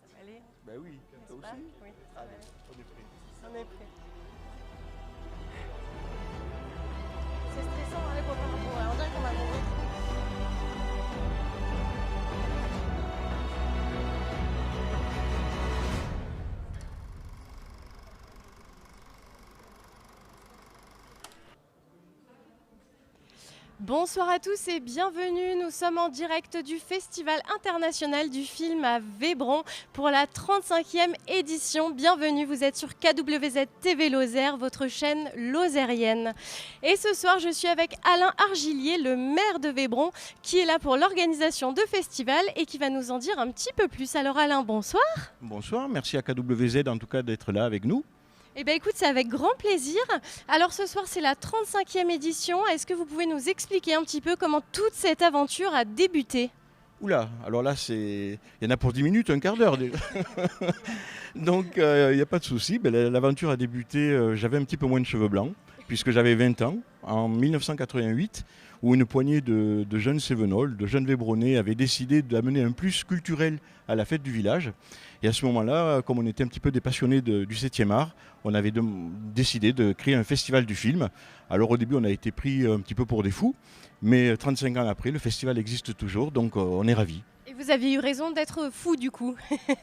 ça va aller. Ben oui, N'est-ce toi pas? aussi. Oui, ça va Allez, aller. on est prêt. On est prêt. C'est stressant, hein, les copains. Bon, on dirait qu'on va mourir. Bonsoir à tous et bienvenue. Nous sommes en direct du Festival international du film à Vébron pour la 35e édition. Bienvenue, vous êtes sur KWZ TV Lozère, votre chaîne lozérienne. Et ce soir, je suis avec Alain Argilier, le maire de Vébron, qui est là pour l'organisation de festival et qui va nous en dire un petit peu plus. Alors Alain, bonsoir. Bonsoir, merci à KWZ en tout cas d'être là avec nous. Eh bien écoute, c'est avec grand plaisir. Alors ce soir, c'est la 35e édition. Est-ce que vous pouvez nous expliquer un petit peu comment toute cette aventure a débuté ? Oula, alors là, il y en a pour 10 minutes, un quart d'heure déjà. Donc, il n'y a pas de souci. L'aventure a débuté, j'avais un petit peu moins de cheveux blancs, puisque j'avais 20 ans, en 1988, où une poignée de jeunes Cévenols, de jeunes Vébronnais, avaient décidé d'amener un plus culturel à la fête du village. Et à ce moment-là, comme on était un petit peu des passionnés du 7e art, on avait décidé de créer un festival du film. Alors au début, on a été pris un petit peu pour des fous, mais 35 ans après, le festival existe toujours, donc on est ravis. Et vous aviez eu raison d'être fou du coup.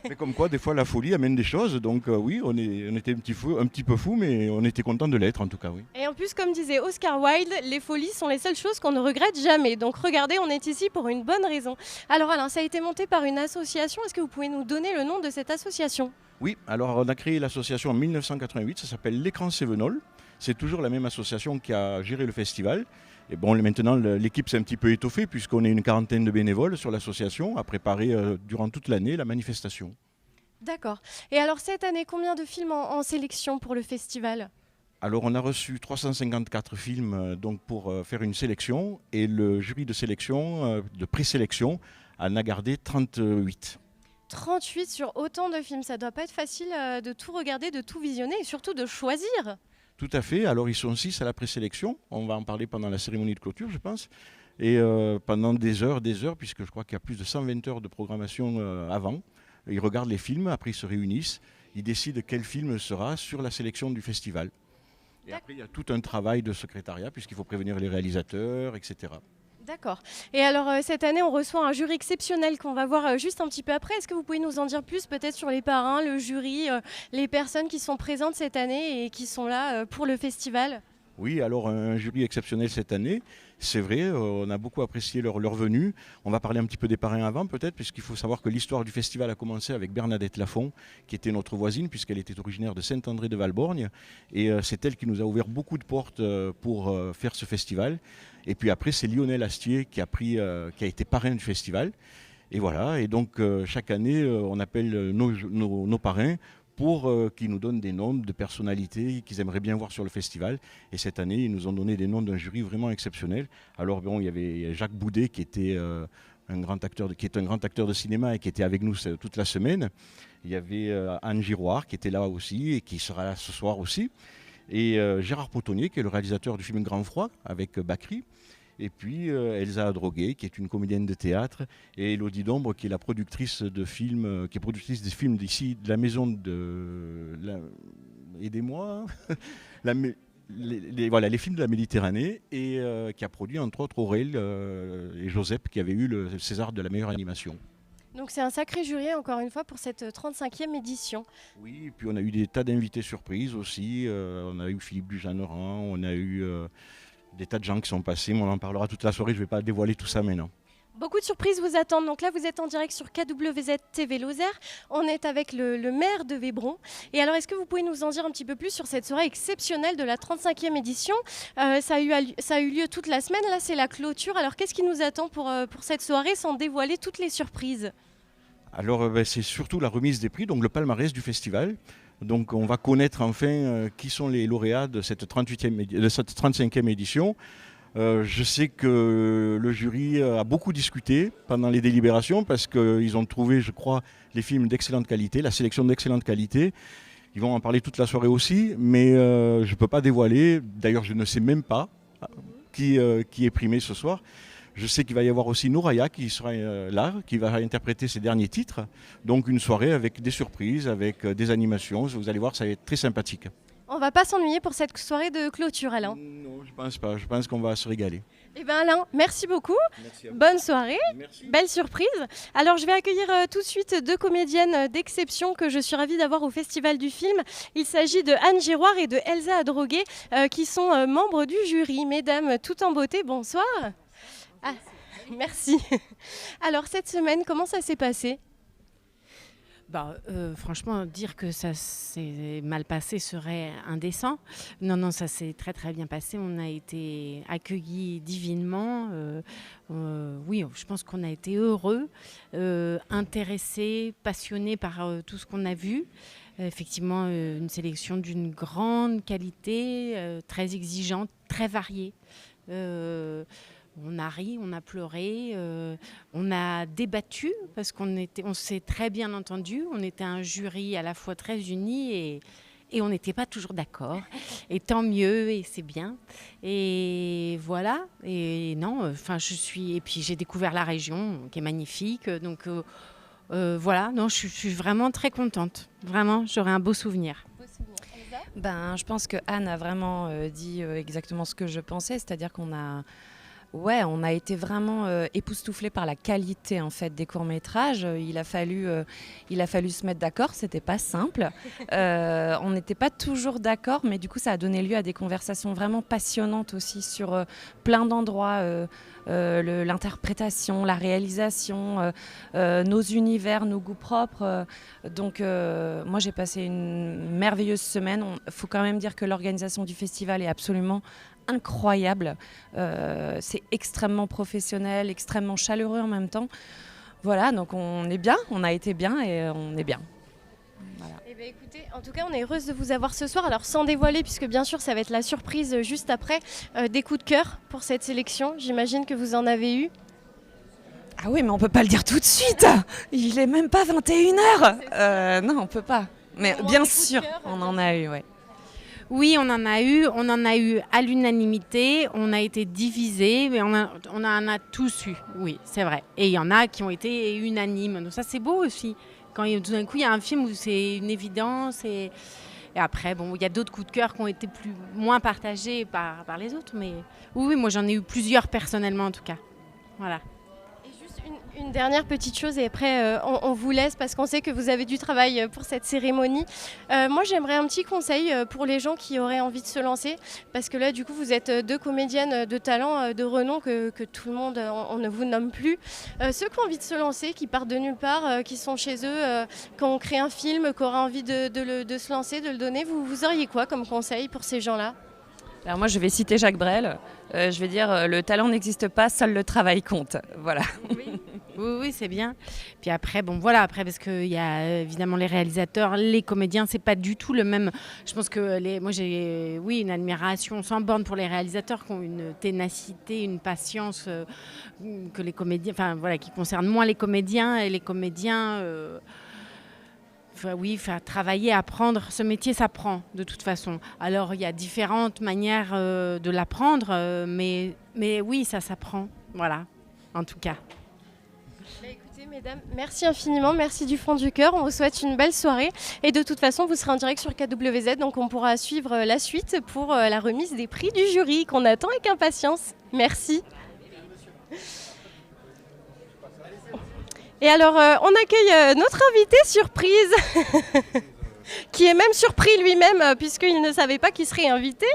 Mais comme quoi, des fois, la folie amène des choses. Donc oui, on était un petit peu fous, mais on était content de l'être en tout cas, oui. Et en plus, comme disait Oscar Wilde, les folies sont les seules choses qu'on ne regrette jamais. Donc regardez, on est ici pour une bonne raison. Alors Alain, ça a été monté par une association. Est-ce que vous pouvez nous donner le nom de cette association ? Oui, alors on a créé l'association en 1988, ça s'appelle l'Écran Cévenol. C'est toujours la même association qui a géré le festival. Et bon, maintenant, l'équipe s'est un petit peu étoffée puisqu'on est une quarantaine de bénévoles sur l'association à préparer durant toute l'année la manifestation. D'accord. Et alors cette année, combien de films en sélection pour le festival ? Alors on a reçu 354 films donc pour faire une sélection et le jury de sélection, de présélection, en a gardé 38. 38 sur autant de films, ça doit pas être facile de tout regarder, de tout visionner et surtout de choisir. Tout à fait, alors ils sont 6 à la présélection, on va en parler pendant la cérémonie de clôture je pense, et pendant des heures, puisque je crois qu'il y a plus de 120 heures de programmation avant. Ils regardent les films, après ils se réunissent, ils décident quel film sera sur la sélection du festival. Et après il y a tout un travail de secrétariat puisqu'il faut prévenir les réalisateurs, etc. D'accord. Et alors cette année, on reçoit un jury exceptionnel qu'on va voir juste un petit peu après. Est-ce que vous pouvez nous en dire plus peut-être sur les parrains, le jury, les personnes qui sont présentes cette année et qui sont là pour le festival ? Oui, alors un jury exceptionnel cette année, c'est vrai, on a beaucoup apprécié leur venue. On va parler un petit peu des parrains avant peut-être, puisqu'il faut savoir que l'histoire du festival a commencé avec Bernadette Lafont, qui était notre voisine, puisqu'elle était originaire de Saint-André de Valborgne. Et c'est elle qui nous a ouvert beaucoup de portes pour faire ce festival. Et puis après, c'est Lionel Astier qui a été parrain du festival. Et voilà, et donc chaque année, on appelle nos parrains pour qu'ils nous donnent des noms de personnalités qu'ils aimeraient bien voir sur le festival. Et cette année, ils nous ont donné des noms d'un jury vraiment exceptionnel. Alors bon, il y avait Jacques Boudet qui était un grand acteur de cinéma et qui était avec nous toute la semaine. Il y avait Anne Giroir qui était là aussi et qui sera là ce soir aussi. Et Gérard Potonnier qui est le réalisateur du film Grand Froid avec Bacri. Et puis Elsa Adroguet, qui est une comédienne de théâtre, et Elodie Dombre, qui est la productrice de films, qui est productrice des films d'ici, de la maison de... aidez-moi. Les films de la Méditerranée, et qui a produit entre autres Aurel et Joseph, qui avaient eu le César de la meilleure animation. Donc c'est un sacré jury encore une fois pour cette 35e édition. Oui, et puis on a eu des tas d'invités surprises aussi. On a eu Philippe Dujean-Laurent, on a eu... des tas de gens qui sont passés, mais on en parlera toute la soirée, je ne vais pas dévoiler tout ça maintenant. Beaucoup de surprises vous attendent. Donc là, vous êtes en direct sur KWZ TV Lozère. On est avec le maire de Vébron. Et alors, est-ce que vous pouvez nous en dire un petit peu plus sur cette soirée exceptionnelle de la 35e édition ? Ça a eu lieu toute la semaine. Là, c'est la clôture. Alors, qu'est-ce qui nous attend pour cette soirée sans dévoiler toutes les surprises ? Alors, c'est surtout la remise des prix, donc le palmarès du festival. Donc on va connaître enfin qui sont les lauréats de cette 35e édition. Je sais que le jury a beaucoup discuté pendant les délibérations parce qu'ils ont trouvé, je crois, les films d'excellente qualité, la sélection d'excellente qualité. Ils vont en parler toute la soirée aussi, mais je ne peux pas dévoiler. D'ailleurs, je ne sais même pas qui est primé ce soir. Je sais qu'il va y avoir aussi Nouraya qui sera là, qui va interpréter ses derniers titres. Donc une soirée avec des surprises, avec des animations. Vous allez voir, ça va être très sympathique. On va pas s'ennuyer pour cette soirée de clôture, Alain. Non, je pense pas. Je pense qu'on va se régaler. Eh bien Alain, merci beaucoup. Merci à vous. Bonne soirée. Merci. Belle surprise. Alors je vais accueillir tout de suite deux comédiennes d'exception que je suis ravie d'avoir au Festival du film. Il s'agit de Anne Giroir et de Elsa Adroguet qui sont membres du jury. Mesdames, tout en beauté, bonsoir. Ah, merci. Alors cette semaine, comment ça s'est passé ? Franchement, dire que ça s'est mal passé serait indécent. Non, ça s'est très très bien passé. On a été accueillis divinement. Oui, je pense qu'on a été heureux, intéressés, passionnés par tout ce qu'on a vu. Effectivement, une sélection d'une grande qualité, très exigeante, très variée. On a ri, on a pleuré, on a débattu parce on s'est très bien entendu. On était un jury à la fois très uni et on n'était pas toujours d'accord. Et tant mieux, et c'est bien. Et voilà. Et non, et puis j'ai découvert la région qui est magnifique. Donc voilà, non, je suis vraiment très contente. Vraiment, j'aurai un beau souvenir. Je pense que Anne a vraiment dit exactement ce que je pensais, c'est-à-dire on a été vraiment époustouflés par la qualité en fait des courts-métrages. Il a fallu se mettre d'accord, c'était pas simple. On n'était pas toujours d'accord, mais du coup ça a donné lieu à des conversations vraiment passionnantes aussi sur plein d'endroits. L'interprétation, la réalisation, nos univers, nos goûts propres. Donc moi j'ai passé une merveilleuse semaine. Il faut quand même dire que l'organisation du festival est absolument incroyable. C'est extrêmement professionnel, extrêmement chaleureux en même temps. Voilà, donc on est bien, on a été bien et on est bien. Voilà. Eh bien, écoutez, en tout cas, on est heureuse de vous avoir ce soir. Alors, sans dévoiler, puisque bien sûr, ça va être la surprise juste après, des coups de cœur pour cette sélection. J'imagine que vous en avez eu. Ah oui, mais on peut pas le dire tout de suite. Il est même pas 21h. Non, on peut pas. Mais bien sûr, on en a eu, ouais. Oui, on en a eu à l'unanimité, on a été divisés, mais on en a tous eu, oui, c'est vrai. Et il y en a qui ont été unanimes, donc ça c'est beau aussi. Quand tout d'un coup il y a un film où c'est une évidence et après, il y a d'autres coups de cœur qui ont été moins partagés par les autres, mais oui, moi j'en ai eu plusieurs personnellement en tout cas, voilà. Une dernière petite chose et après on vous laisse parce qu'on sait que vous avez du travail pour cette cérémonie. Moi j'aimerais un petit conseil pour les gens qui auraient envie de se lancer parce que là du coup vous êtes deux comédiennes de talent, de renom que tout le monde, on ne vous nomme plus. Ceux qui ont envie de se lancer, qui partent de nulle part, qui sont chez eux, qui ont créé un film, qui auraient envie de se lancer, de le donner, vous auriez quoi comme conseil pour ces gens-là ? Alors moi je vais citer Jacques Brel, je vais dire le talent n'existe pas, seul le travail compte. Voilà. Oui, c'est bien. Puis après, après parce qu'il y a évidemment les réalisateurs, les comédiens, c'est pas du tout le même. Je pense que moi j'ai une admiration sans borne pour les réalisateurs qui ont une ténacité, une patience que les comédiens, qui concerne moins les comédiens et les comédiens. Travailler, apprendre, ce métier s'apprend de toute façon. Alors il y a différentes manières de l'apprendre, mais oui, ça s'apprend. Voilà, en tout cas. Écoutez, mesdames, merci infiniment, merci du fond du cœur. On vous souhaite une belle soirée. Et de toute façon, vous serez en direct sur KWZ, donc on pourra suivre la suite pour la remise des prix du jury qu'on attend avec impatience. Merci. Et alors, on accueille notre invité surprise, qui est même surpris lui-même, puisqu'il ne savait pas qu'il serait invité.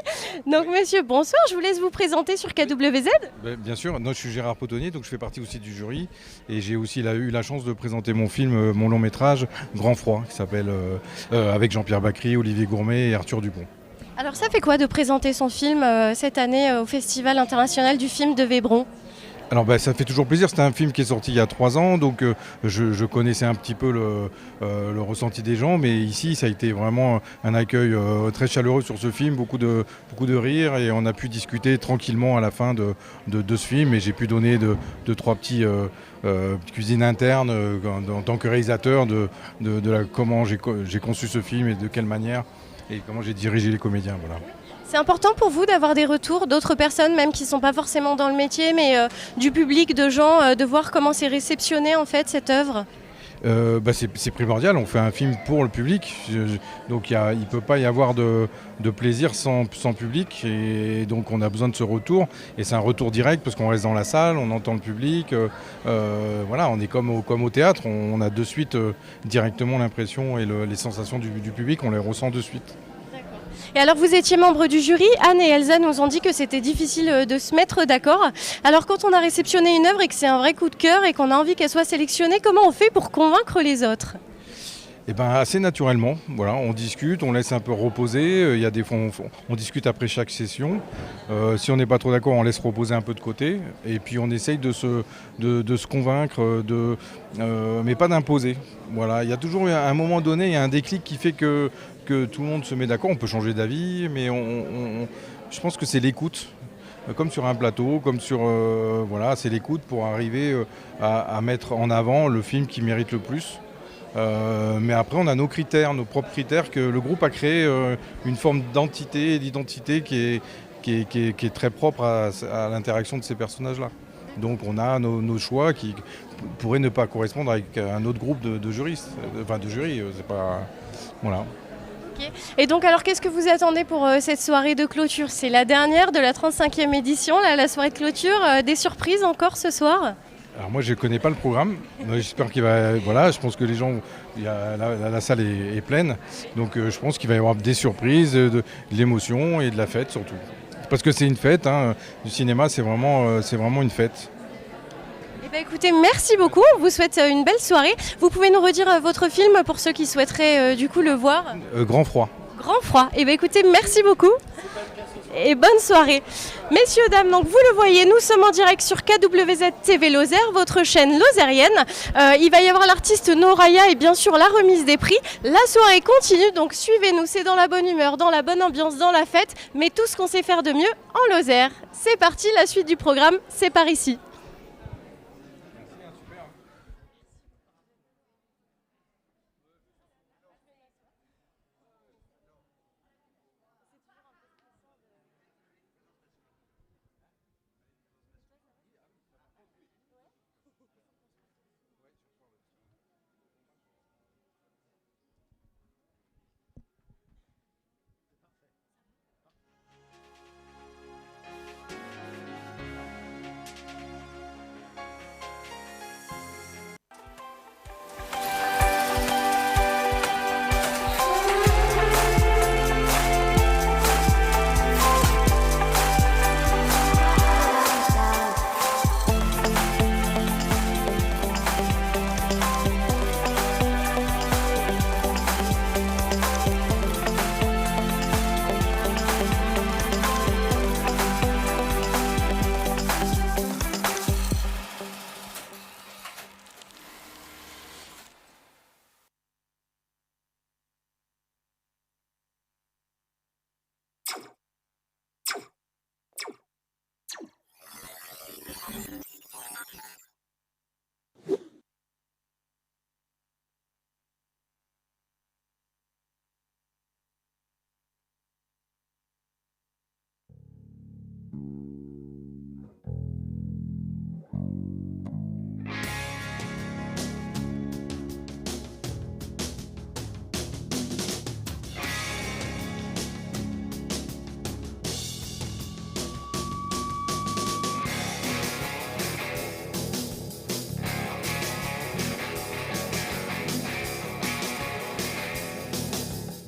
Donc, monsieur, bonsoir, je vous laisse vous présenter sur KWZ. Bien sûr, moi, je suis Gérard Potonnier, donc je fais partie aussi du jury. Et j'ai aussi eu la chance de présenter mon film, mon long métrage, Grand Froid, qui s'appelle avec Jean-Pierre Bacry, Olivier Gourmet et Arthur Dupont. Alors, ça fait quoi de présenter son film cette année au Festival international du film de Vébron ? Alors ça fait toujours plaisir, c'était un film qui est sorti il y a 3 ans, donc je connaissais un petit peu le ressenti des gens, mais ici ça a été vraiment un accueil très chaleureux sur ce film, beaucoup de rires, et on a pu discuter tranquillement à la fin de ce film, et j'ai pu donner 2-3 petits cuisines internes en tant que réalisateur de comment j'ai conçu ce film et de quelle manière, et comment j'ai dirigé les comédiens. Voilà. C'est important pour vous d'avoir des retours d'autres personnes, même qui ne sont pas forcément dans le métier, mais du public, de gens, de voir comment c'est réceptionné en fait cette œuvre? C'est primordial, on fait un film pour le public, donc il ne peut pas y avoir de plaisir sans public, et donc on a besoin de ce retour, et c'est un retour direct parce qu'on reste dans la salle, on entend le public, voilà, on est comme au théâtre, on a de suite directement l'impression et les sensations du public, on les ressent de suite. Et alors vous étiez membre du jury, Anne et Elsa nous ont dit que c'était difficile de se mettre d'accord. Alors quand on a réceptionné une œuvre et que c'est un vrai coup de cœur et qu'on a envie qu'elle soit sélectionnée, comment on fait pour convaincre les autres? Eh ben, assez naturellement, voilà, on discute, on laisse un peu reposer, il y a des fois on discute après chaque session, si on n'est pas trop d'accord on laisse reposer un peu de côté et puis on essaye de se convaincre, mais pas d'imposer. Voilà, il y a toujours à un moment donné il y a un déclic qui fait que tout le monde se met d'accord, on peut changer d'avis, mais je pense que c'est l'écoute. Comme sur un plateau, comme sur voilà, c'est l'écoute pour arriver à mettre en avant le film qui mérite le plus. Mais après on a nos critères, nos propres critères que le groupe a créé une forme d'identité qui est très propre à l'interaction de ces personnages-là. Donc on a nos choix qui pourraient ne pas correspondre avec un autre groupe de juristes, enfin de jury, c'est pas... Voilà. Et donc alors qu'est-ce que vous attendez pour cette soirée de clôture? C'est la dernière de la 35e édition, là, la soirée de clôture. Des surprises encore ce soir? Alors moi je ne connais pas le programme, j'espère qu'il va... Voilà, je pense que les gens... La salle est pleine, donc je pense qu'il va y avoir des surprises, de l'émotion et de la fête surtout. Parce que c'est une fête, hein, le cinéma c'est vraiment une fête. Eh bien, écoutez, merci beaucoup, on vous souhaite une belle soirée. Vous pouvez nous redire votre film pour ceux qui souhaiteraient du coup le voir? Grand froid. Grand froid. Eh bien écoutez, merci beaucoup et bonne soirée. Messieurs, dames, donc vous le voyez, nous sommes en direct sur KWZ TV Lozère, votre chaîne lozérienne. Il va y avoir l'artiste Noraya et bien sûr la remise des prix. La soirée continue, donc suivez-nous, c'est dans la bonne humeur, dans la bonne ambiance, dans la fête, mais tout ce qu'on sait faire de mieux en Lozère. C'est parti, la suite du programme, c'est par ici.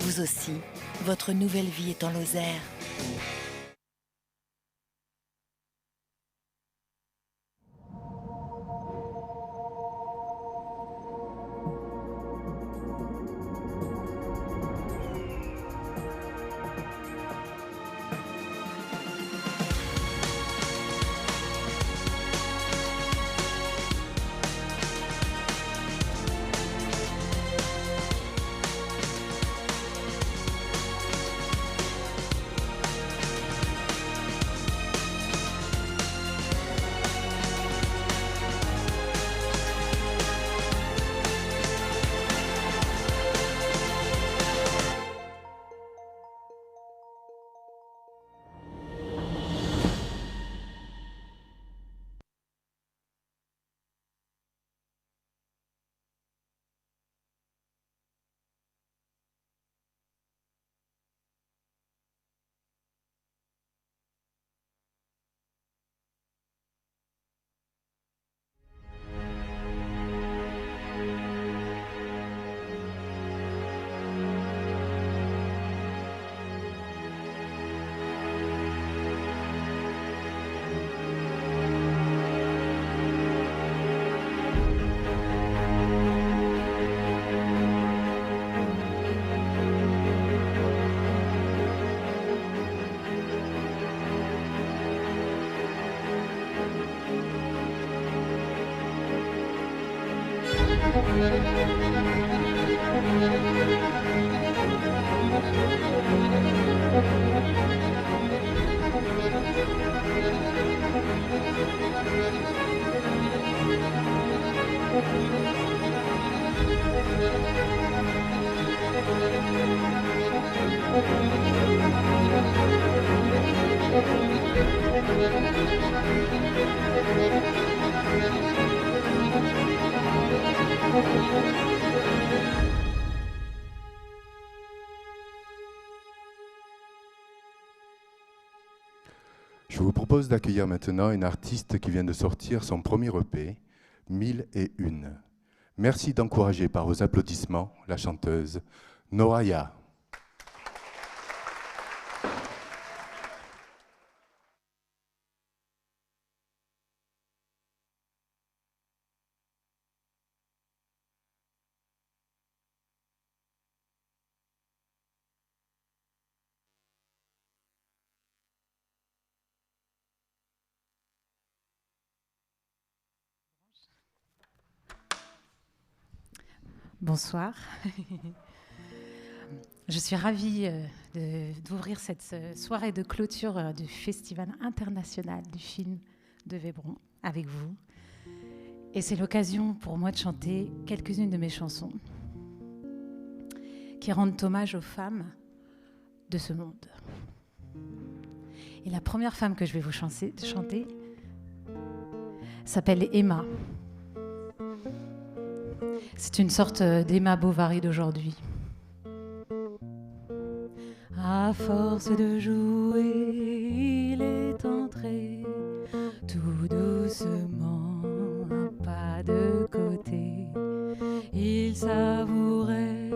Vous aussi, votre nouvelle vie est en Lozère. Je vous propose d'accueillir maintenant une artiste qui vient de sortir son premier EP, 1001. Merci d'encourager par vos applaudissements la chanteuse Noraya. Bonsoir. Je suis ravie d'ouvrir cette soirée de clôture du Festival international du film de Vébron avec vous. Et c'est l'occasion pour moi de chanter quelques-unes de mes chansons qui rendent hommage aux femmes de ce monde. Et la première femme que je vais vous chanter s'appelle Emma. C'est une sorte d'Emma Bovary d'aujourd'hui. À force de jouer, il est entré tout doucement, un pas de côté. Il savourait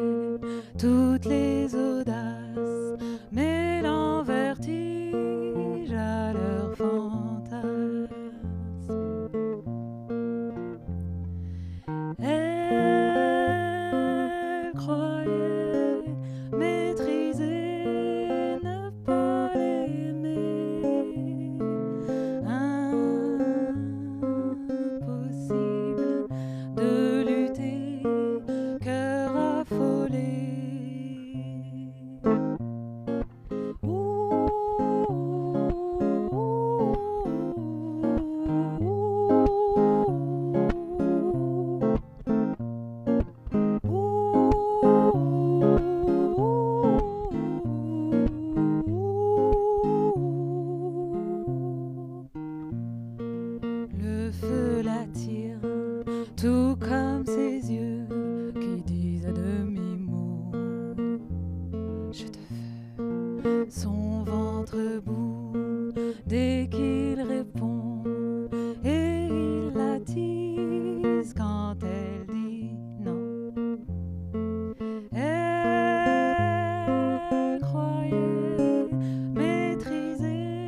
toutes les audaces, mêlant vertige à leur fantasme. Elle croyait maîtriser, ne pas l'aimer. Impossible de lutter, cœur affolé. Le feu l'attire, tout comme ses yeux qui disent à demi-mot je te veux. Son ventre bout dès qu'il répond et il l'attise quand elle dit non. Elle croyait maîtriser,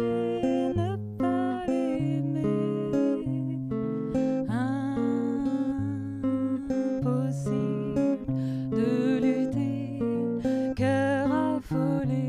ne pas l'aimer. Impossible de lutter, cœur affolé.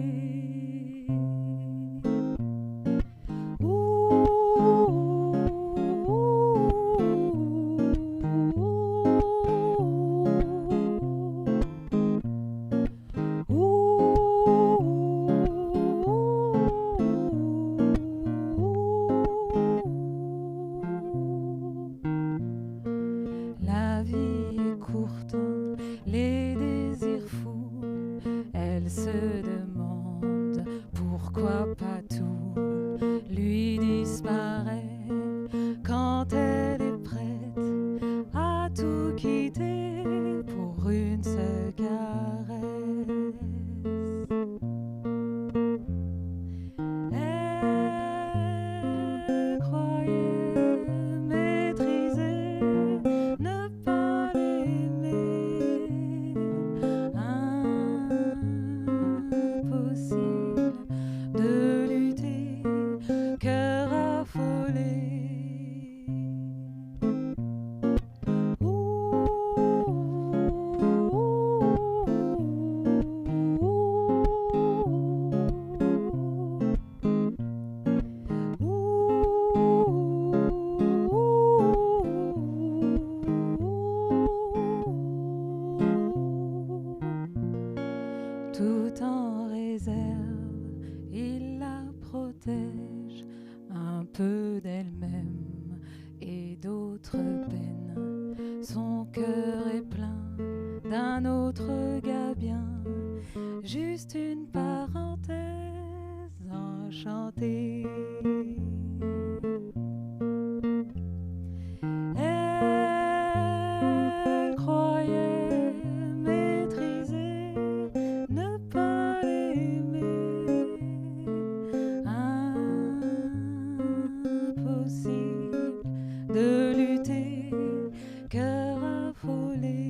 Son cœur est plein d'un autre gars bien, juste une parenthèse enchantée. Elle croyait maîtriser, ne pas l'aimer. Impossible de lutter, cœur affolé.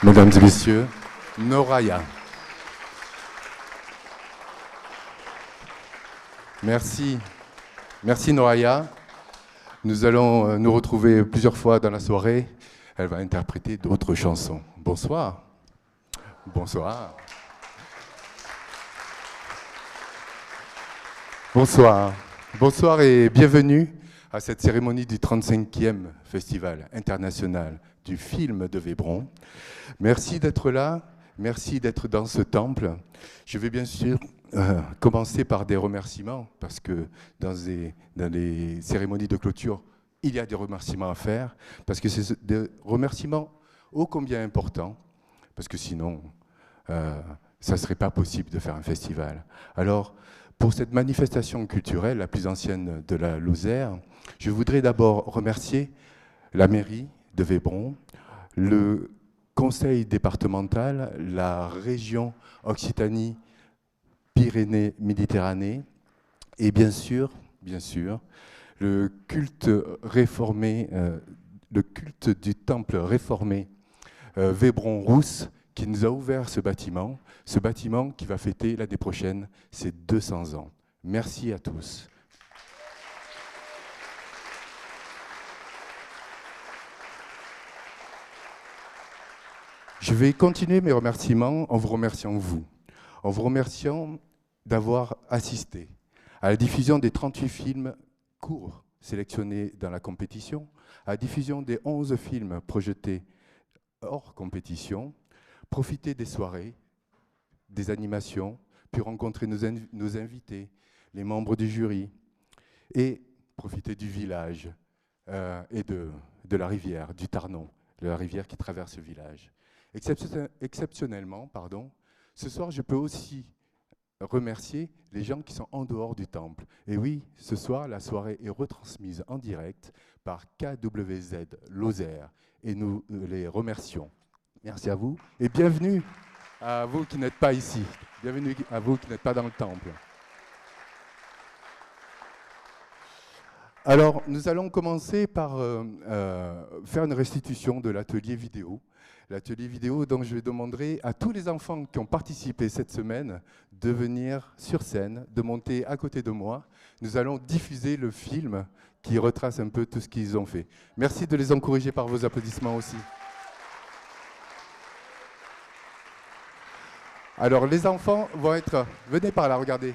Mesdames et messieurs, Noraya. Merci. Merci Noraya. Nous allons nous retrouver plusieurs fois dans la soirée. Elle va interpréter d'autres chansons. Bonsoir. Bonsoir. Bonsoir. Bonsoir et bienvenue à cette cérémonie du 35e Festival international du film de Vébron. Merci d'être là, merci d'être dans ce temple. Je vais bien sûr commencer par des remerciements, parce que dans les cérémonies de clôture, il y a des remerciements à faire, parce que c'est des remerciements ô combien importants, parce que sinon, ça ne serait pas possible de faire un festival. Alors, pour cette manifestation culturelle, la plus ancienne de la Lozère, je voudrais d'abord remercier la mairie de Vébron, le conseil départemental, la région Occitanie-Pyrénées-Méditerranée et bien sûr, le culte réformé, le culte du temple réformé Vébron-Rousse qui nous a ouvert ce bâtiment qui va fêter l'année prochaine ses 200 ans. Merci à tous. Je vais continuer mes remerciements en vous remerciant en vous remerciant d'avoir assisté à la diffusion des 38 films courts sélectionnés dans la compétition, à la diffusion des 11 films projetés hors compétition, profiter des soirées, des animations, puis rencontrer nos invités, les membres du jury, et profiter du village et de la rivière, du Tarnon, la rivière qui traverse le village. Exceptionnellement, ce soir, je peux aussi remercier les gens qui sont en dehors du temple. Et oui, ce soir, la soirée est retransmise en direct par KWZ Lozère et nous les remercions. Merci à vous et bienvenue à vous qui n'êtes pas ici. Bienvenue à vous qui n'êtes pas dans le temple. Alors, nous allons commencer par faire une restitution de l'atelier vidéo. L'atelier vidéo dont je demanderai à tous les enfants qui ont participé cette semaine de venir sur scène, de monter à côté de moi. Nous allons diffuser le film qui retrace un peu tout ce qu'ils ont fait. Merci de les encourager par vos applaudissements aussi. Alors les enfants vont être... Venez par là, regardez.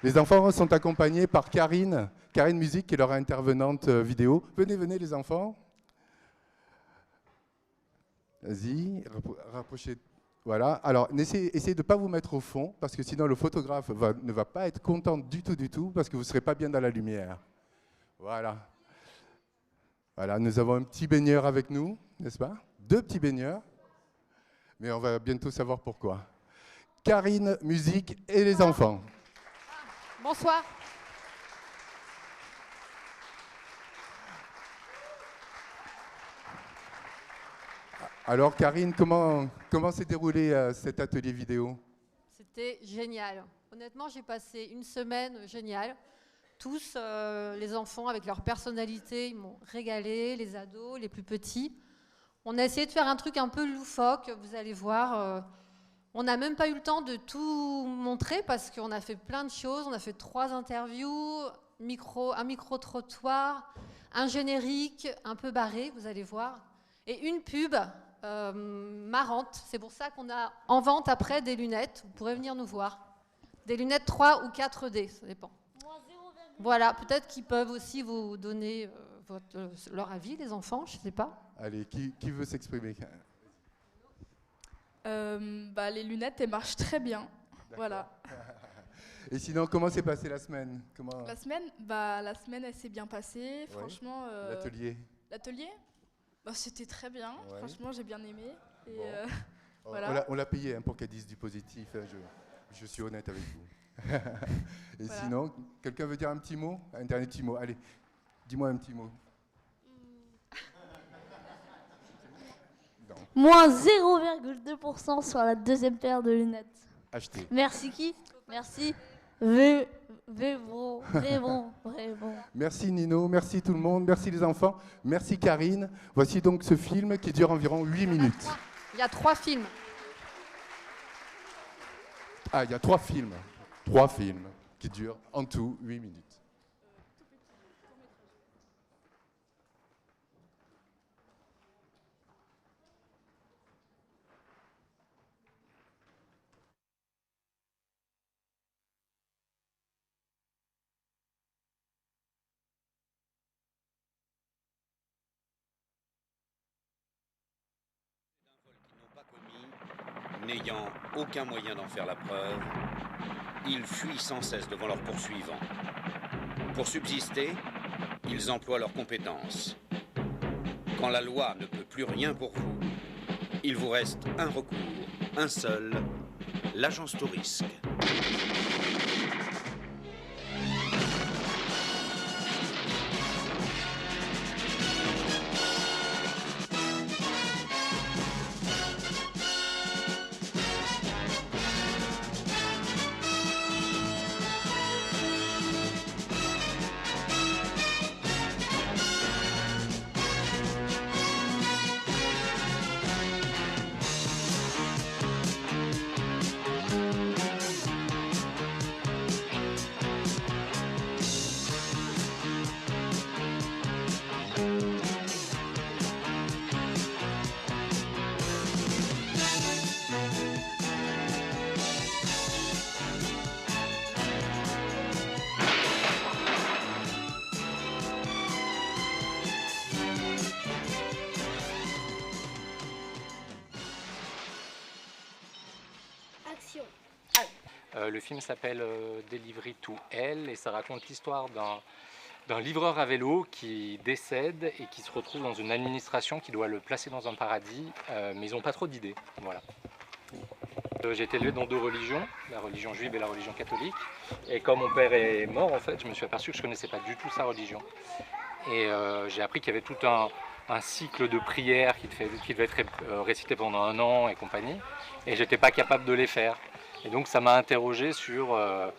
Les enfants sont accompagnés par Karine Musique qui est leur intervenante vidéo. Venez les enfants. Vas-y, rapprochez. Voilà. Alors, essayez de ne pas vous mettre au fond, parce que sinon le photographe ne va pas être content du tout, parce que vous ne serez pas bien dans la lumière. Voilà. Voilà, nous avons un petit baigneur avec nous, n'est-ce pas? 2 petits baigneurs. Mais on va bientôt savoir pourquoi. Karine, musique et les enfants. Bonsoir. Alors Karine, comment s'est déroulé cet atelier vidéo? C'était génial. Honnêtement, j'ai passé une semaine géniale. Tous, les enfants avec leur personnalité, ils m'ont régalé, les ados, les plus petits. On a essayé de faire un truc un peu loufoque, vous allez voir. On n'a même pas eu le temps de tout montrer parce qu'on a fait plein de choses. On a fait 3 interviews, un micro-trottoir, un générique un peu barré, vous allez voir. et une pub marrante. C'est pour ça qu'on a en vente après des lunettes. Vous pourrez venir nous voir. Des lunettes 3 ou 4D, ça dépend. Voilà, peut-être qu'ils peuvent aussi vous donner leur avis, les enfants, je ne sais pas. Allez, qui veut s'exprimer? Les lunettes, elles marchent très bien. Voilà. Et sinon, comment s'est passée la semaine? La semaine, elle s'est bien passée. Ouais. Franchement. L'atelier c'était très bien. Ouais. Franchement, j'ai bien aimé. Et voilà. On l'a payé pour qu'elle dise du positif. Je suis honnête avec vous. Et voilà. Sinon, quelqu'un veut dire un petit mot? Un dernier petit mot. Allez, dis-moi un petit mot. Moins 0,2% sur la deuxième paire de lunettes. Acheté. Merci qui? Merci. Vébron. Merci Nino, merci tout le monde, merci les enfants, merci Karine. Voici donc ce film qui dure environ 8 minutes. Il y a 3 films. Ah, il y a 3 films. 3 films qui durent en tout 8 minutes. N'ayant aucun moyen d'en faire la preuve, ils fuient sans cesse devant leurs poursuivants. Pour subsister, ils emploient leurs compétences. Quand la loi ne peut plus rien pour vous, il vous reste un recours, un seul, l'agence Tourisque. Le film s'appelle Delivery to Hell et ça raconte l'histoire d'un livreur à vélo qui décède et qui se retrouve dans une administration qui doit le placer dans un paradis, mais ils n'ont pas trop d'idées. Voilà. J'ai été élevé dans 2 religions, la religion juive et la religion catholique. Et quand mon père est mort, en fait, je me suis aperçu que je ne connaissais pas du tout sa religion. Et j'ai appris qu'il y avait tout un cycle de prières qui devait être récité pendant 1 an et compagnie. Et je n'étais pas capable de les faire. Et donc ça m'a interrogé sur la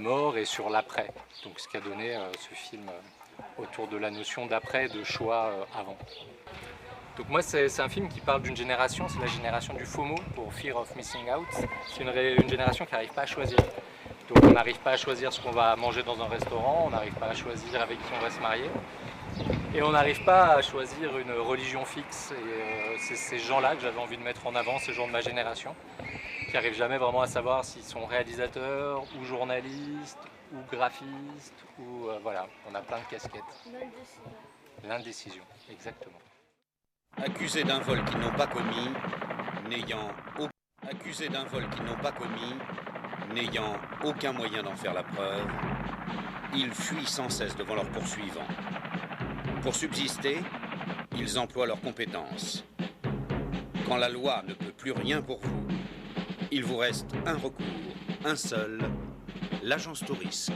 mort et sur l'après. Donc ce qui a donné ce film autour de la notion d'après, de choix avant. Donc moi c'est un film qui parle d'une génération, c'est la génération du FOMO, pour Fear of Missing Out. C'est une génération qui n'arrive pas à choisir. Donc on n'arrive pas à choisir ce qu'on va manger dans un restaurant, on n'arrive pas à choisir avec qui on va se marier. Et on n'arrive pas à choisir une religion fixe. Et c'est ces gens-là que j'avais envie de mettre en avant, ces gens de ma génération, qui n'arrivent jamais vraiment à savoir s'ils sont réalisateurs, ou journalistes, ou graphistes, ou voilà, on a plein de casquettes. L'indécision, exactement. Accusés d'un vol qu'ils n'ont pas commis, n'ayant aucun moyen d'en faire la preuve, ils fuient sans cesse devant leurs poursuivants. Pour subsister, ils emploient leurs compétences. Quand la loi ne peut plus rien pour vous, il vous reste un recours, un seul, l'agence Tourisque.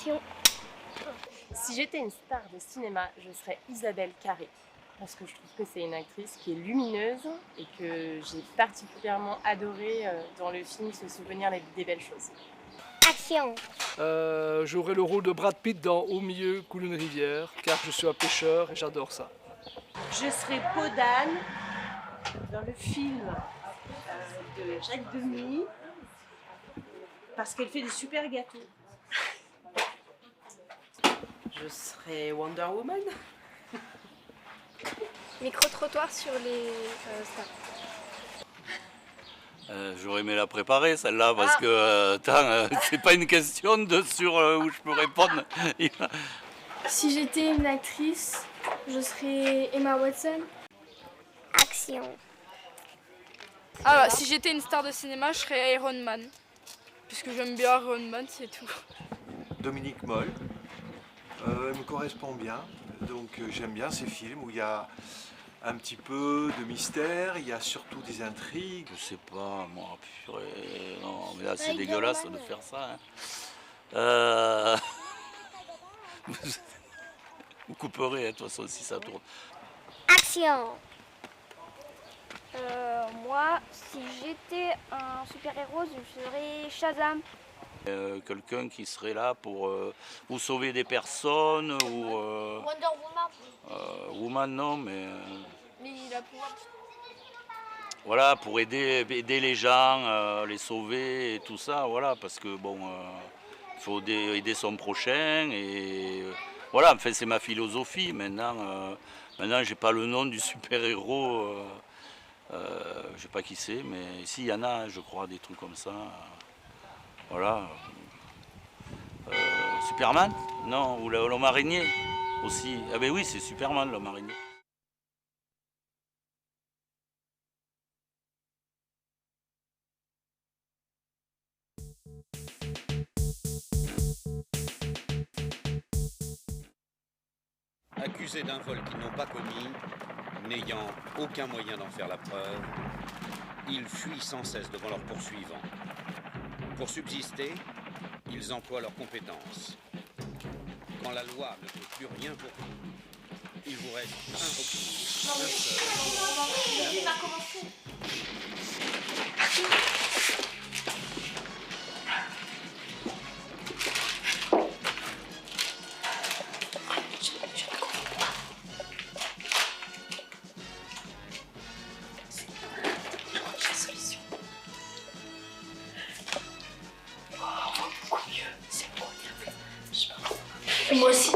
Action. Si j'étais une star de cinéma, je serais Isabelle Carré. Parce que je trouve que c'est une actrice qui est lumineuse et que j'ai particulièrement adoré dans le film Se souvenir des belles choses. Action. J'aurai le rôle de Brad Pitt dans Au milieu coule une rivière, car je suis un pêcheur et j'adore ça. Je serai Peau d'âne dans le film de Jacques Demy parce qu'elle fait des super gâteaux. Je serai Wonder Woman. Micro-trottoir sur les stars. J'aurais aimé la préparer celle-là parce que c'est pas une question de sur où je peux répondre. Si j'étais une actrice, je serais Emma Watson. Action. Alors, si j'étais une star de cinéma, je serais Iron Man. Puisque j'aime bien Iron Man, c'est tout. Dominique Moll. Elle me correspond bien. Donc j'aime bien ces films où il y a un petit peu de mystère, il y a surtout des intrigues. Je sais pas, moi, purée, non, mais là c'est dégueulasse de faire ça. Hein. Vous couperez, hein, de toute façon, si ça tourne. Action. Moi, si j'étais un super-héros, je serais Shazam. Quelqu'un qui serait là pour ou sauver des personnes ou... Wonder Woman. Woman, non, mais... Mais il a pouvoir. Voilà, pour aider les gens, les sauver et tout ça, voilà, parce que bon, il faut aider son prochain et voilà, enfin c'est ma philosophie. Maintenant, j'ai pas le nom du super-héros, je sais pas qui c'est, mais si, il y en a, je crois, des trucs comme ça. Voilà. Superman? Non, ou l'homme araignée aussi. Ah ben oui, c'est Superman, l'homme araignée. Accusés d'un vol qu'ils n'ont pas commis, n'ayant aucun moyen d'en faire la preuve, ils fuient sans cesse devant leurs poursuivants. Pour subsister, ils emploient leurs compétences. Quand la loi ne peut plus rien pour vous, il vous reste un recours, un seul. Il va commencer. Moi aussi.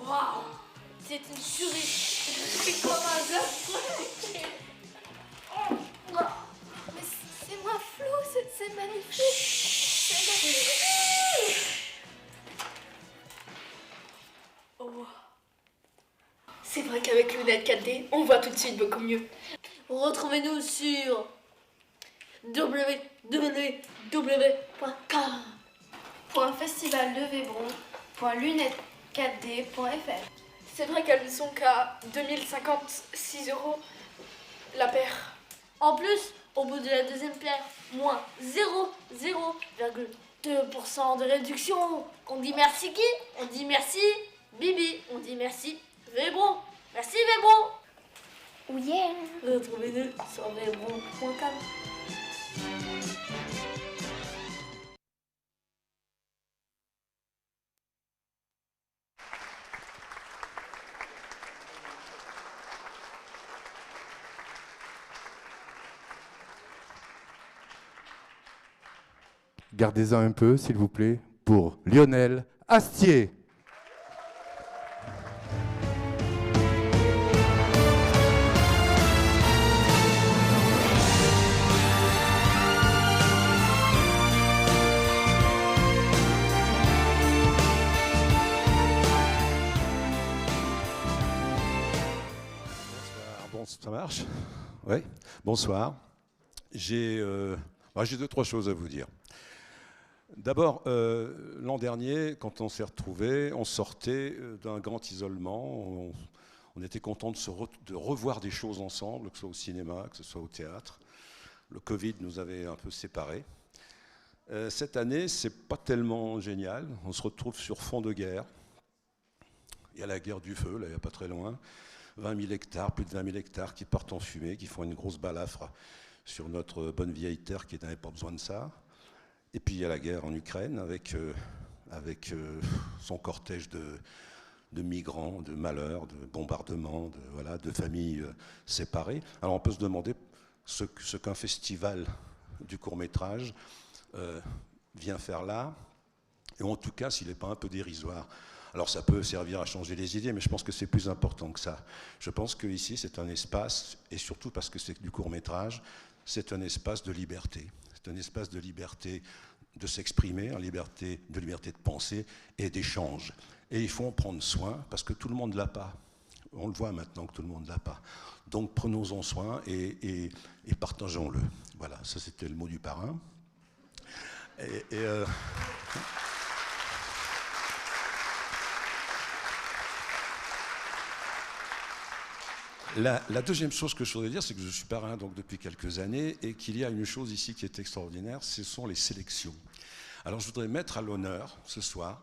Waouh, c'est une tuerie. Je suis comme un œuf. Mais c'est moi Flo, c'est magnifique. C'est magnifique. Oh. C'est vrai qu'avec lunettes 4D, on voit tout de suite beaucoup mieux. Retrouvez-nous sur www.festivaldevébron.lunettes4d.fr. C'est vrai qu'elles ne sont qu'à 2056 € la paire. En plus, au bout de la deuxième paire, moins 0,2% de réduction. On dit merci qui? On dit merci Bibi. On dit merci Vébron. Merci Vébron. Oh yeah. Retrouvez-nous sur vébron.com. Gardez-en un peu, s'il vous plaît, pour Lionel Astier. Bon, ça marche? Oui, bonsoir. J'ai 2-3 choses à vous dire. D'abord, l'an dernier, quand on s'est retrouvés, on sortait d'un grand isolement. On était content de revoir des choses ensemble, que ce soit au cinéma, que ce soit au théâtre. Le Covid nous avait un peu séparés. Cette année, c'est pas tellement génial. On se retrouve sur fond de guerre. Il y a la guerre du feu, là, il n'y a pas très loin. 20 000 hectares, plus de 20 000 hectares qui partent en fumée, qui font une grosse balafre sur notre bonne vieille terre qui n'avait pas besoin de ça. Et puis il y a la guerre en Ukraine avec son cortège de migrants, de malheurs, de bombardements, de familles séparées. Alors on peut se demander ce qu'un festival du court-métrage vient faire là, et en tout cas s'il n'est pas un peu dérisoire. Alors ça peut servir à changer les idées, mais je pense que c'est plus important que ça. Je pense qu'ici c'est un espace, et surtout parce que c'est du court-métrage, c'est un espace de liberté. C'est un espace de liberté de s'exprimer, de liberté de penser et d'échange. Et il faut en prendre soin, parce que tout le monde ne l'a pas. On le voit maintenant que tout le monde ne l'a pas. Donc prenons-en soin et partageons-le. Voilà, ça c'était le mot du parrain. La deuxième chose que je voudrais dire, c'est que je suis parrain donc, depuis quelques années et qu'il y a une chose ici qui est extraordinaire, ce sont les sélections. Alors je voudrais mettre à l'honneur ce soir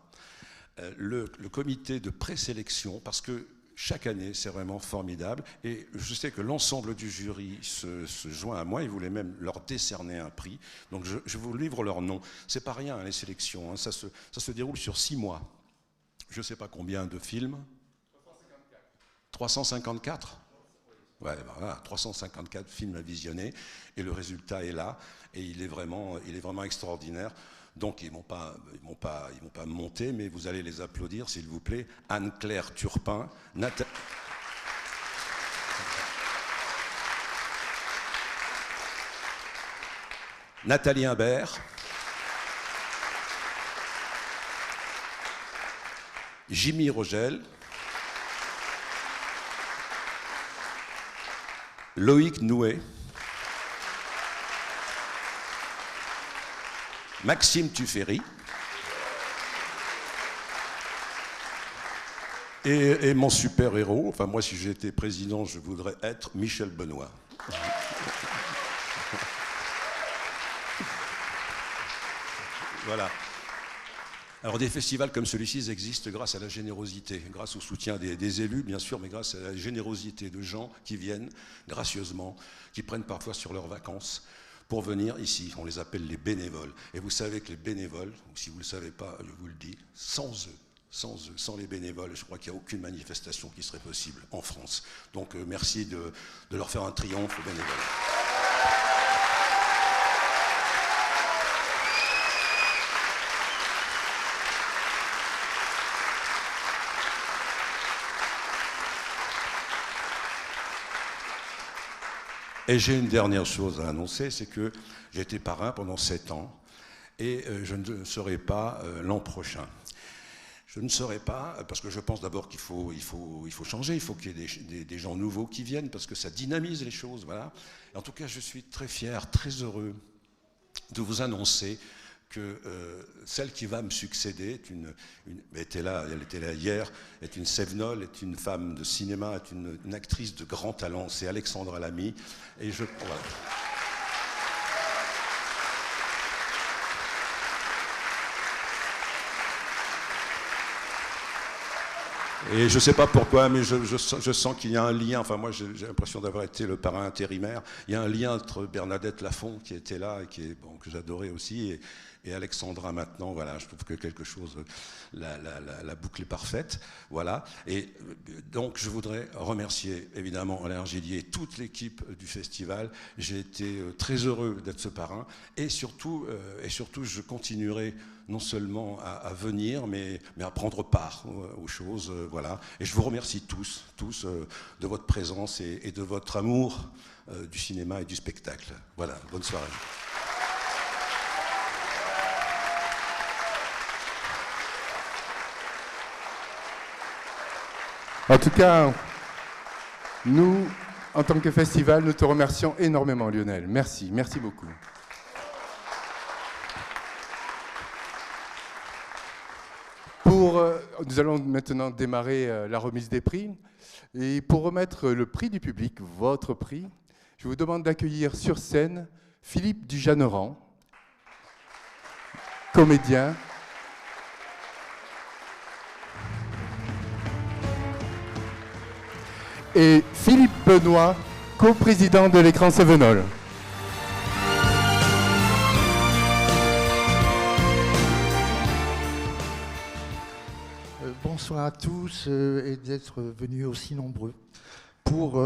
le comité de présélection, parce que chaque année c'est vraiment formidable et je sais que l'ensemble du jury se joint à moi, ils voulaient même leur décerner un prix, donc je vous livre leur nom. C'est pas rien les sélections, hein. Ça se déroule sur 6 mois. Je ne sais pas combien de films. 354 ? Ouais, ben voilà, 354 films à visionner et le résultat est là et il est vraiment extraordinaire. Donc ils vont pas monter, mais vous allez les applaudir s'il vous plaît. Anne-Claire Turpin, Nathalie Imbert, Jimmy Rogel, Loïc Nouet, Maxime Tuffery et mon super-héros, enfin moi si j'étais président je voudrais être Michel Benoît. Voilà. Alors des festivals comme celui-ci existent grâce à la générosité, grâce au soutien des élus bien sûr, mais grâce à la générosité de gens qui viennent gracieusement, qui prennent parfois sur leurs vacances pour venir ici. On les appelle les bénévoles. Et vous savez que les bénévoles, si vous ne le savez pas, je vous le dis, sans les bénévoles, je crois qu'il n'y a aucune manifestation qui serait possible en France. Donc merci de leur faire un triomphe aux bénévoles. Et j'ai une dernière chose à annoncer, c'est que j'ai été parrain pendant 7 ans et je ne serai pas l'an prochain. Je ne serai pas, parce que je pense d'abord qu'il faut changer, il faut qu'il y ait des gens nouveaux qui viennent, parce que ça dynamise les choses, voilà. Et en tout cas, je suis très fier, très heureux de vous annoncer que celle qui va me succéder, elle était là hier, est une Cévenole, est une femme de cinéma, est une actrice de grand talent, c'est Alexandra Lamy. Et je... Voilà. Et je ne sais pas pourquoi, mais je sens qu'il y a un lien, enfin moi j'ai l'impression d'avoir été le parrain intérimaire, il y a un lien entre Bernadette Lafont qui était là, et que j'adorais aussi, et Alexandra maintenant, voilà, je trouve que quelque chose, la boucle est parfaite, voilà. Et donc je voudrais remercier évidemment Alain Gillier et toute l'équipe du festival. J'ai été très heureux d'être ce parrain, et surtout je continuerai non seulement à venir, mais à prendre part aux choses, voilà. Et je vous remercie tous de votre présence et de votre amour du cinéma et du spectacle. Voilà, bonne soirée. En tout cas, nous, en tant que festival, nous te remercions énormément, Lionel. Merci, merci beaucoup. Pour Nous allons maintenant démarrer la remise des prix. Et pour remettre le prix du public, votre prix, je vous demande d'accueillir sur scène Philippe Dujaneran, comédien. Et Philippe Benoît, coprésident de l'écran Sévenol. Bonsoir à tous et d'être venus aussi nombreux pour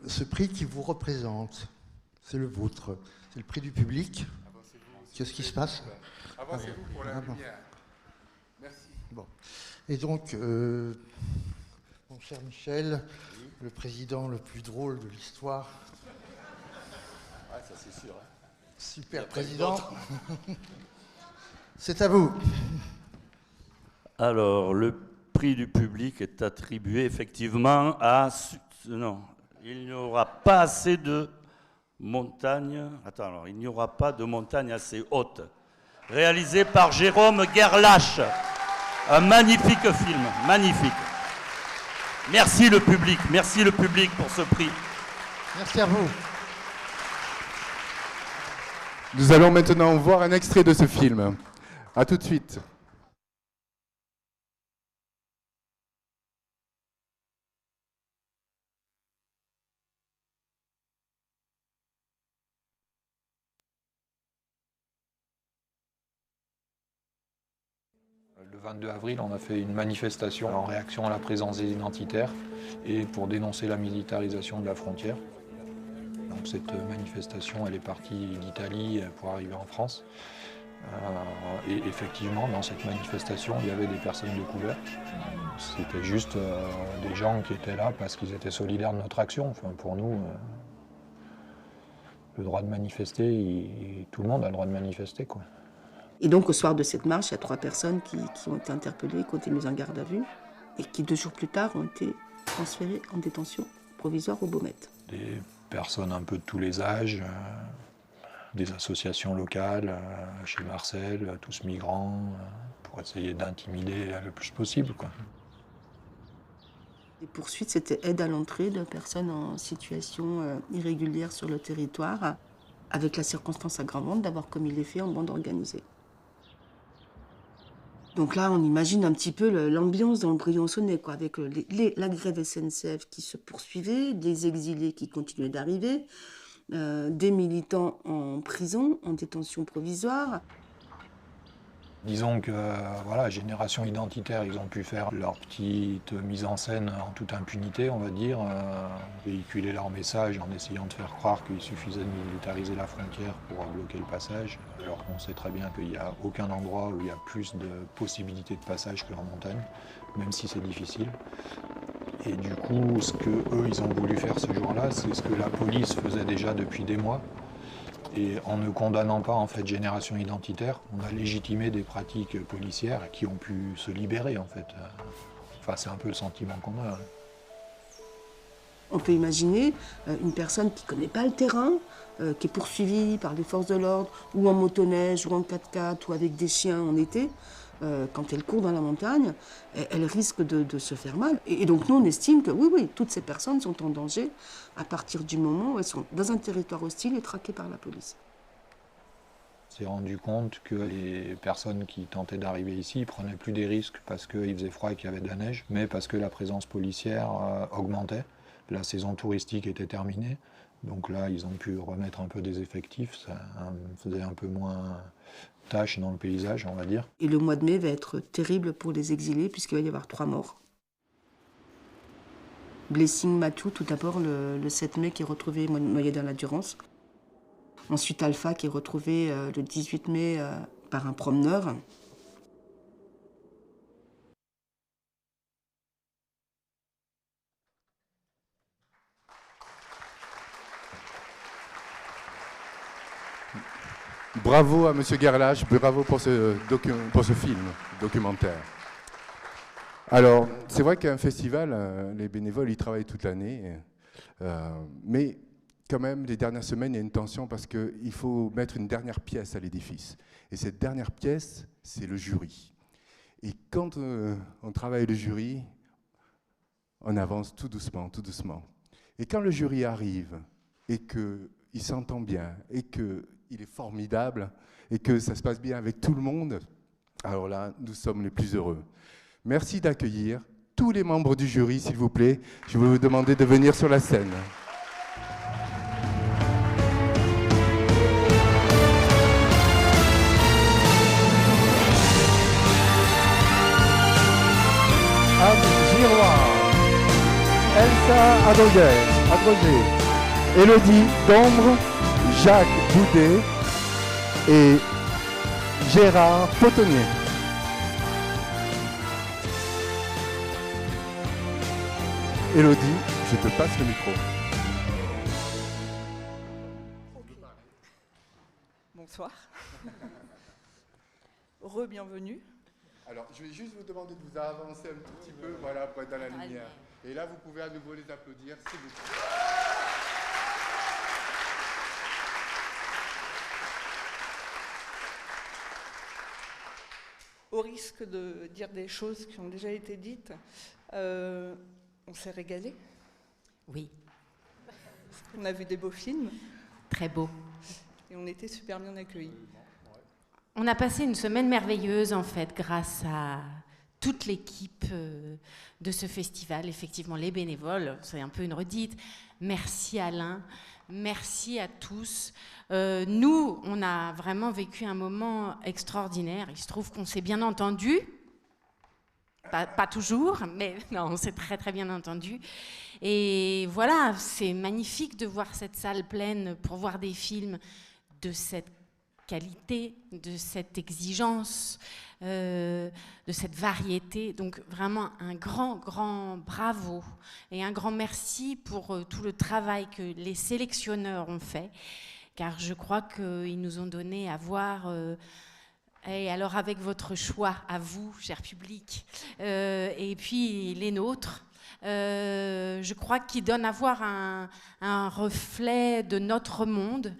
ce prix qui vous représente. C'est le vôtre, c'est le prix du public. Qu'est-ce qui se passe? Avancez-vous pour la lumière. Merci. Bon. Et donc, mon cher Michel, le président le plus drôle de l'histoire. Ouais, ça c'est sûr. Hein. Super président. C'est à vous. Alors, le prix du public est attribué effectivement à... Non, il n'y aura pas assez de montagnes... Attends, alors, il n'y aura pas de montagnes assez hautes. Réalisé par Jérôme Gerlache. Un magnifique film, magnifique. Merci le public pour ce prix. Merci à vous. Nous allons maintenant voir un extrait de ce film. À tout de suite. Le 22 avril, on a fait une manifestation en réaction à la présence des identitaires et pour dénoncer la militarisation de la frontière. Donc cette manifestation, elle est partie d'Italie pour arriver en France. Et effectivement, dans cette manifestation, il y avait des personnes de couleur. C'était juste des gens qui étaient là parce qu'ils étaient solidaires de notre action. Enfin, pour nous, le droit de manifester, tout le monde a le droit de manifester, quoi. Et donc, au soir de cette marche, il y a 3 personnes qui ont été interpellées, qui ont été mises en garde à vue, et qui, 2 jours plus tard, ont été transférées en détention provisoire au Baumette. Des personnes un peu de tous les âges, des associations locales, chez Marcel, tous migrants, pour essayer d'intimider le plus possible, quoi. Les poursuites, c'était aide à l'entrée de personnes en situation irrégulière sur le territoire, avec la circonstance aggravante d'avoir commis les faits en bande organisée. Donc là, on imagine un petit peu l'ambiance dans le Briançonnais, quoi, avec la grève SNCF qui se poursuivait, des exilés qui continuaient d'arriver, des militants en prison, en détention provisoire. Disons que voilà, Génération Identitaire, ils ont pu faire leur petite mise en scène en toute impunité, on va dire, véhiculer leur message en essayant de faire croire qu'il suffisait de militariser la frontière pour bloquer le passage, alors qu'on sait très bien qu'il n'y a aucun endroit où il y a plus de possibilités de passage que en montagne, même si c'est difficile. Et du coup, ce que eux, ils ont voulu faire ce jour-là, c'est ce que la police faisait déjà depuis des mois. Et en ne condamnant pas en fait Génération Identitaire, on a légitimé des pratiques policières qui ont pu se libérer en fait. Enfin, c'est un peu le sentiment qu'on a. On peut imaginer une personne qui ne connaît pas le terrain, qui est poursuivie par les forces de l'ordre, ou en motoneige, ou en 4x4, ou avec des chiens en été. Quand elle court dans la montagne, elle risque de se faire mal. Et donc nous, on estime que oui, toutes ces personnes sont en danger à partir du moment où elles sont dans un territoire hostile et traquées par la police. On s'est rendu compte que les personnes qui tentaient d'arriver ici prenaient plus des risques parce qu'il faisait froid et qu'il y avait de la neige, mais parce que la présence policière augmentait. La saison touristique était terminée, donc là, ils ont pu remettre un peu des effectifs, ça faisait un peu moins tâche dans le paysage, on va dire. Et le mois de mai va être terrible pour les exilés, puisqu'il va y avoir 3 morts. Blessing Matou, tout d'abord le 7 mai, qui est retrouvé noyé dans la Durance. Ensuite Alpha, qui est retrouvé le 18 mai par un promeneur. Bravo à M. Gerlache, bravo pour ce film documentaire. Alors, c'est vrai qu'un festival, les bénévoles, ils travaillent toute l'année, mais quand même, les dernières semaines, il y a une tension parce qu'il faut mettre une dernière pièce à l'édifice. Et cette dernière pièce, c'est le jury. Et quand on travaille le jury, on avance tout doucement, tout doucement. Et quand le jury arrive et qu'il s'entend bien et qu'il est formidable et que ça se passe bien avec tout le monde, alors là, nous sommes les plus heureux. Merci d'accueillir tous les membres du jury, s'il vous plaît. Je vais vous demander de venir sur la scène. Anne Giroir, Elsa Adroger, Élodie Dombre, Jacques Boudet et Gérard Potonnier. Élodie, je te passe le micro. Bonsoir. Re-bienvenue. Alors, je vais juste vous demander de vous avancer un tout petit peu, voilà, pour être dans la lumière. Et là, vous pouvez à nouveau les applaudir, s'il vous plaît. Au risque de dire des choses qui ont déjà été dites, on s'est régalé. Oui. On a vu des beaux films. Très beaux. Et on était super bien accueillis. On a passé une semaine merveilleuse, en fait, grâce à toute l'équipe de ce festival. Effectivement, les bénévoles, c'est un peu une redite. Merci Alain, merci à tous. Nous, on a vraiment vécu un moment extraordinaire. Il se trouve qu'on s'est bien entendu. Pas toujours, mais non, on s'est très très bien entendu. Et voilà, c'est magnifique de voir cette salle pleine pour voir des films de cette qualité, de cette exigence, de cette variété. Donc vraiment un grand bravo et un grand merci pour tout le travail que les sélectionneurs ont fait, car je crois qu'ils nous ont donné à voir... Et alors avec votre choix, à vous, cher public, et puis les nôtres, je crois qu'ils donnent à voir un reflet de notre monde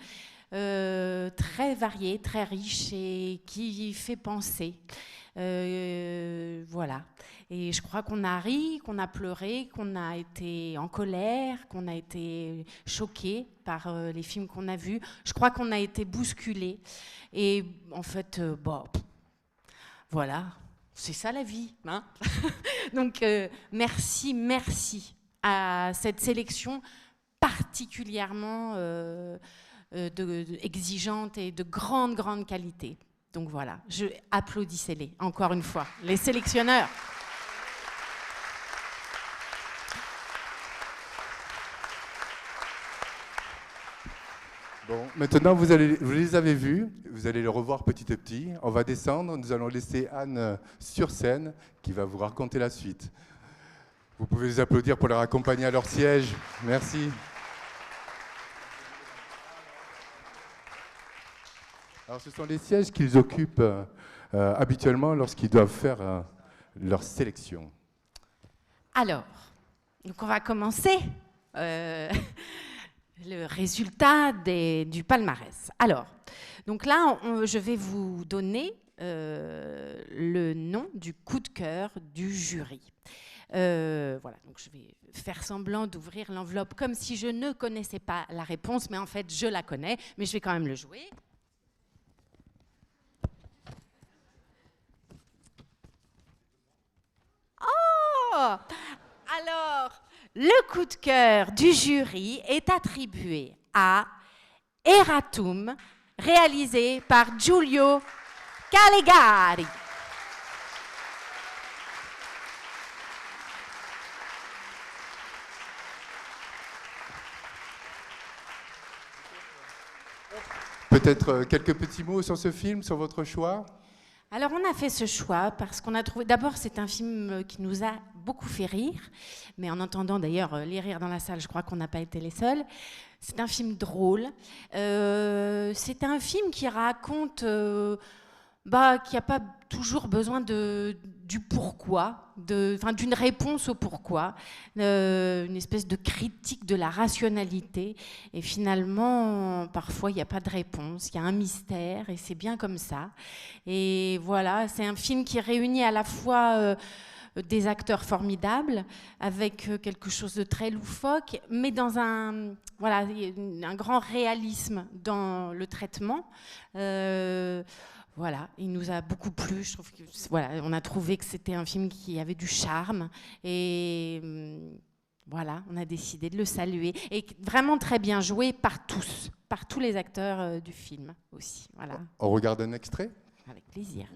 très varié, très riche et qui fait penser. Voilà. Et je crois qu'on a ri, qu'on a pleuré, qu'on a été en colère, qu'on a été choqué par les films qu'on a vus. Je crois qu'on a été bousculé. Et en fait, voilà, c'est ça la vie. Hein. Donc, merci à cette sélection particulièrement exigeante et de grande qualité. Donc voilà, applaudissez-les encore une fois, les sélectionneurs. Bon, maintenant, vous les avez vus, vous allez les revoir petit à petit. On va descendre, nous allons laisser Anne sur scène qui va vous raconter la suite. Vous pouvez les applaudir pour leur accompagner à leur siège. Merci. Alors, ce sont les sièges qu'ils occupent habituellement lorsqu'ils doivent faire leur sélection. Alors, donc on va commencer. Le résultat du palmarès. Alors, donc là, je vais vous donner le nom du coup de cœur du jury. Voilà, donc je vais faire semblant d'ouvrir l'enveloppe comme si je ne connaissais pas la réponse, mais en fait, je la connais, mais je vais quand même le jouer. Oh! Alors... Le coup de cœur du jury est attribué à Eratum, réalisé par Giulio Calegari. Peut-être quelques petits mots sur ce film, sur votre choix ? Alors, on a fait ce choix parce qu'on a trouvé... D'abord, c'est un film qui nous a beaucoup fait rire, mais en entendant d'ailleurs les rires dans la salle, je crois qu'on n'a pas été les seuls. C'est un film drôle. C'est un film qui raconte qu'il n'y a pas toujours besoin du pourquoi, d'une réponse au pourquoi, une espèce de critique de la rationalité. Et finalement, parfois, il n'y a pas de réponse, il y a un mystère, et c'est bien comme ça. Et voilà, c'est un film qui réunit à la fois des acteurs formidables, avec quelque chose de très loufoque, mais dans un grand réalisme dans le traitement. Voilà, il nous a beaucoup plu. Je trouve que, on a trouvé que c'était un film qui avait du charme. Et voilà, on a décidé de le saluer. Et vraiment très bien joué par tous les acteurs du film aussi. Voilà. On regarde un extrait ? Avec plaisir.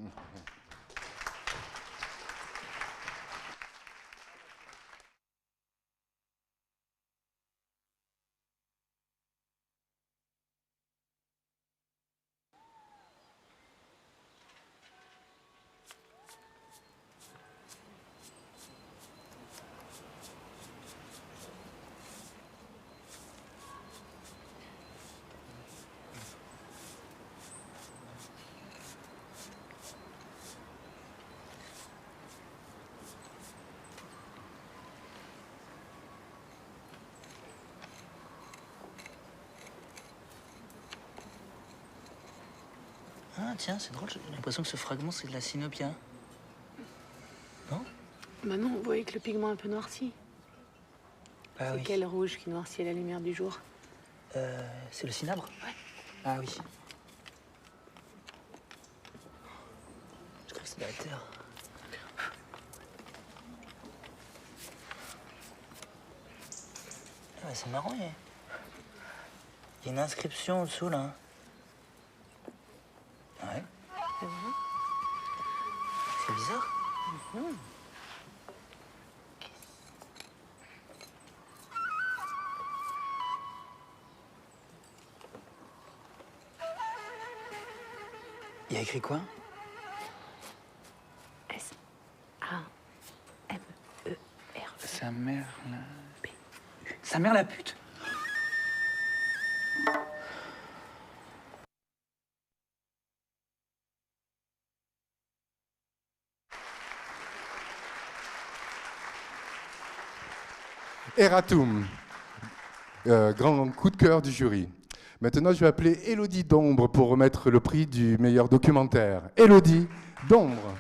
Ah tiens, c'est drôle, j'ai l'impression que ce fragment c'est de la synopia. Non? Bah non, vous voyez que le pigment est un peu noirci. Ah c'est oui. quel rouge qui noircit à la lumière du jour? C'est le cinabre? Ouais. Ah oui. Je crois que c'est de la terre. Ah ouais, c'est marrant, il y a une inscription en dessous là. Ouais. C'est bizarre. Il y a écrit quoi? S-A-M-E-R. Sa mère la... Sa mère la pute? Eratum, grand coup de cœur du jury. Maintenant, je vais appeler Élodie Dombre pour remettre le prix du meilleur documentaire. Élodie Dombre.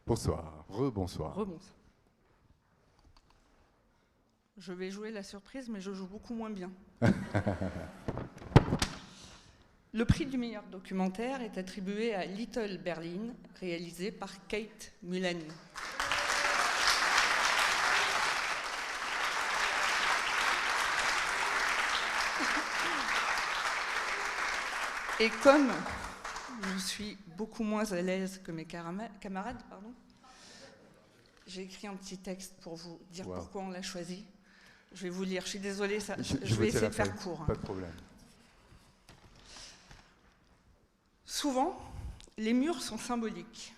Bonsoir, rebonsoir. Rebonsoir. Je vais jouer la surprise, mais je joue beaucoup moins bien. Le prix du meilleur documentaire est attribué à Little Berlin, réalisé par Kate Mullaney. Et comme je suis beaucoup moins à l'aise que mes camarades, j'ai écrit un petit texte pour vous dire pourquoi on l'a choisi. Je vais vous lire, je suis désolée, je vais essayer de faire court. Pas de problème. Souvent, les murs sont symboliques.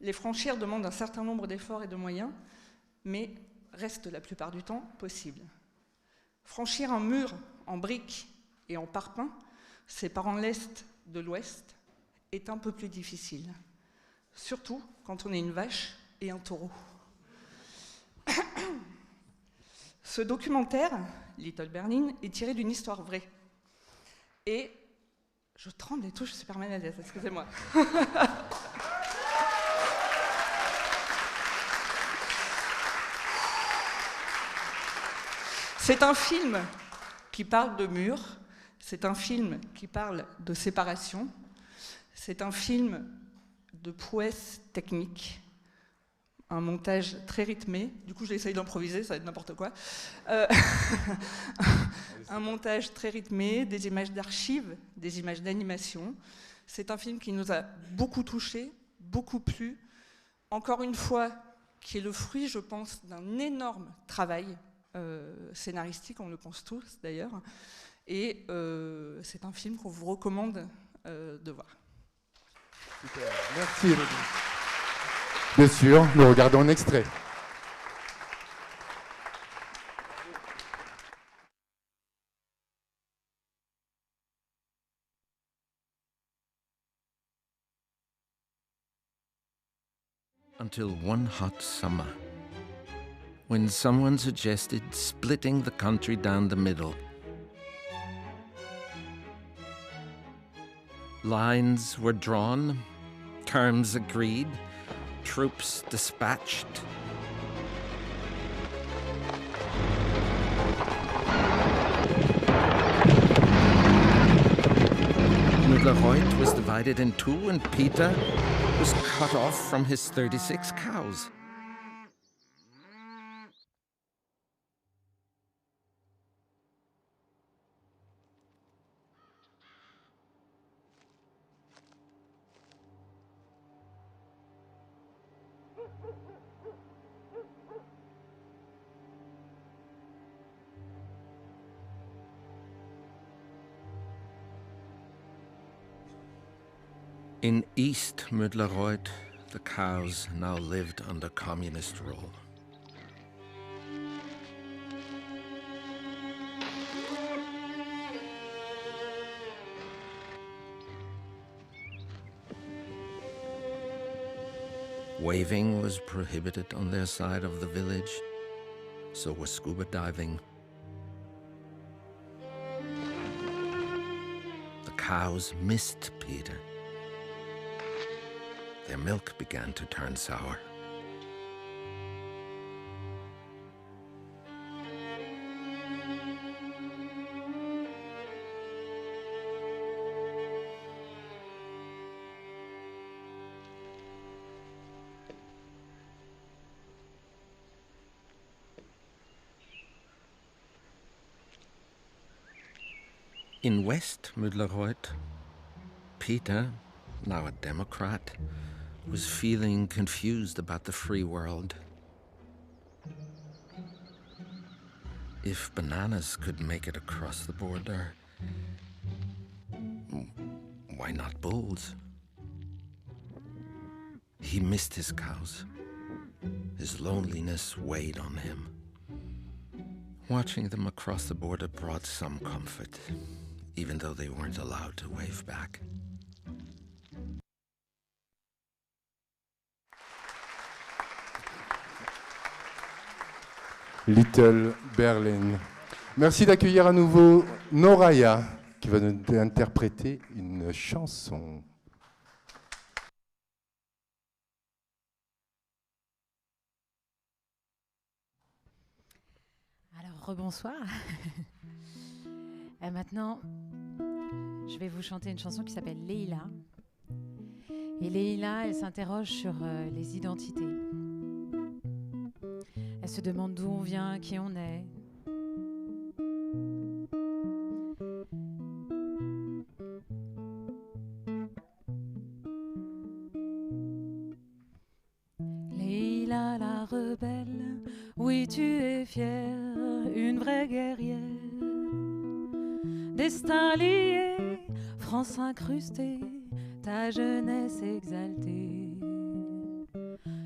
Les franchir demande un certain nombre d'efforts et de moyens, mais restent la plupart du temps possibles. Franchir un mur en briques et en parpaing, séparant l'Est de l'Ouest, est un peu plus difficile. Surtout quand on est une vache et un taureau. Ce documentaire, Little Berlin, est tiré d'une histoire vraie. Et je tremble et tout, je suis super mal à l'aise, excusez-moi. C'est un film qui parle de murs, c'est un film qui parle de séparation, c'est un film de prouesse technique, un montage très rythmé, du coup j'essaye d'improviser, ça va être n'importe quoi. Un montage très rythmé, des images d'archives, des images d'animation. C'est un film qui nous a beaucoup touchés, beaucoup plu, encore une fois, qui est le fruit, je pense, d'un énorme travail scénaristique, on le pense tous d'ailleurs, et c'est un film qu'on vous recommande de voir. Super, merci Élodie. Bien sûr, nous regardons un extrait. until one hot summer, when someone suggested splitting the country down the middle. Lines were drawn, terms agreed, troops dispatched. Müller-Reuth was divided in two, and Peter was cut off from his 36 cows. In East Müller-Reuth, the cows now lived under communist rule. Waving was prohibited on their side of the village, so was scuba diving. The cows missed Peter. Their milk began to turn sour. In West Müller-Reuth, Peter, now a Democrat, was feeling confused about the free world. If bananas could make it across the border, why not bulls? He missed his cows. His loneliness weighed on him. Watching them across the border brought some comfort, even though they weren't allowed to wave back. Little Berlin. Merci d'accueillir à nouveau Noraya, qui va nous interpréter une chanson. Alors, rebonsoir. Et maintenant, je vais vous chanter une chanson qui s'appelle Leila. Et Leila, elle s'interroge sur les identités. Elle se demande d'où on vient, qui on est. Leila la rebelle, oui tu es fière, une vraie guerrière. Destin lié, France incrustée, ta jeunesse exaltée.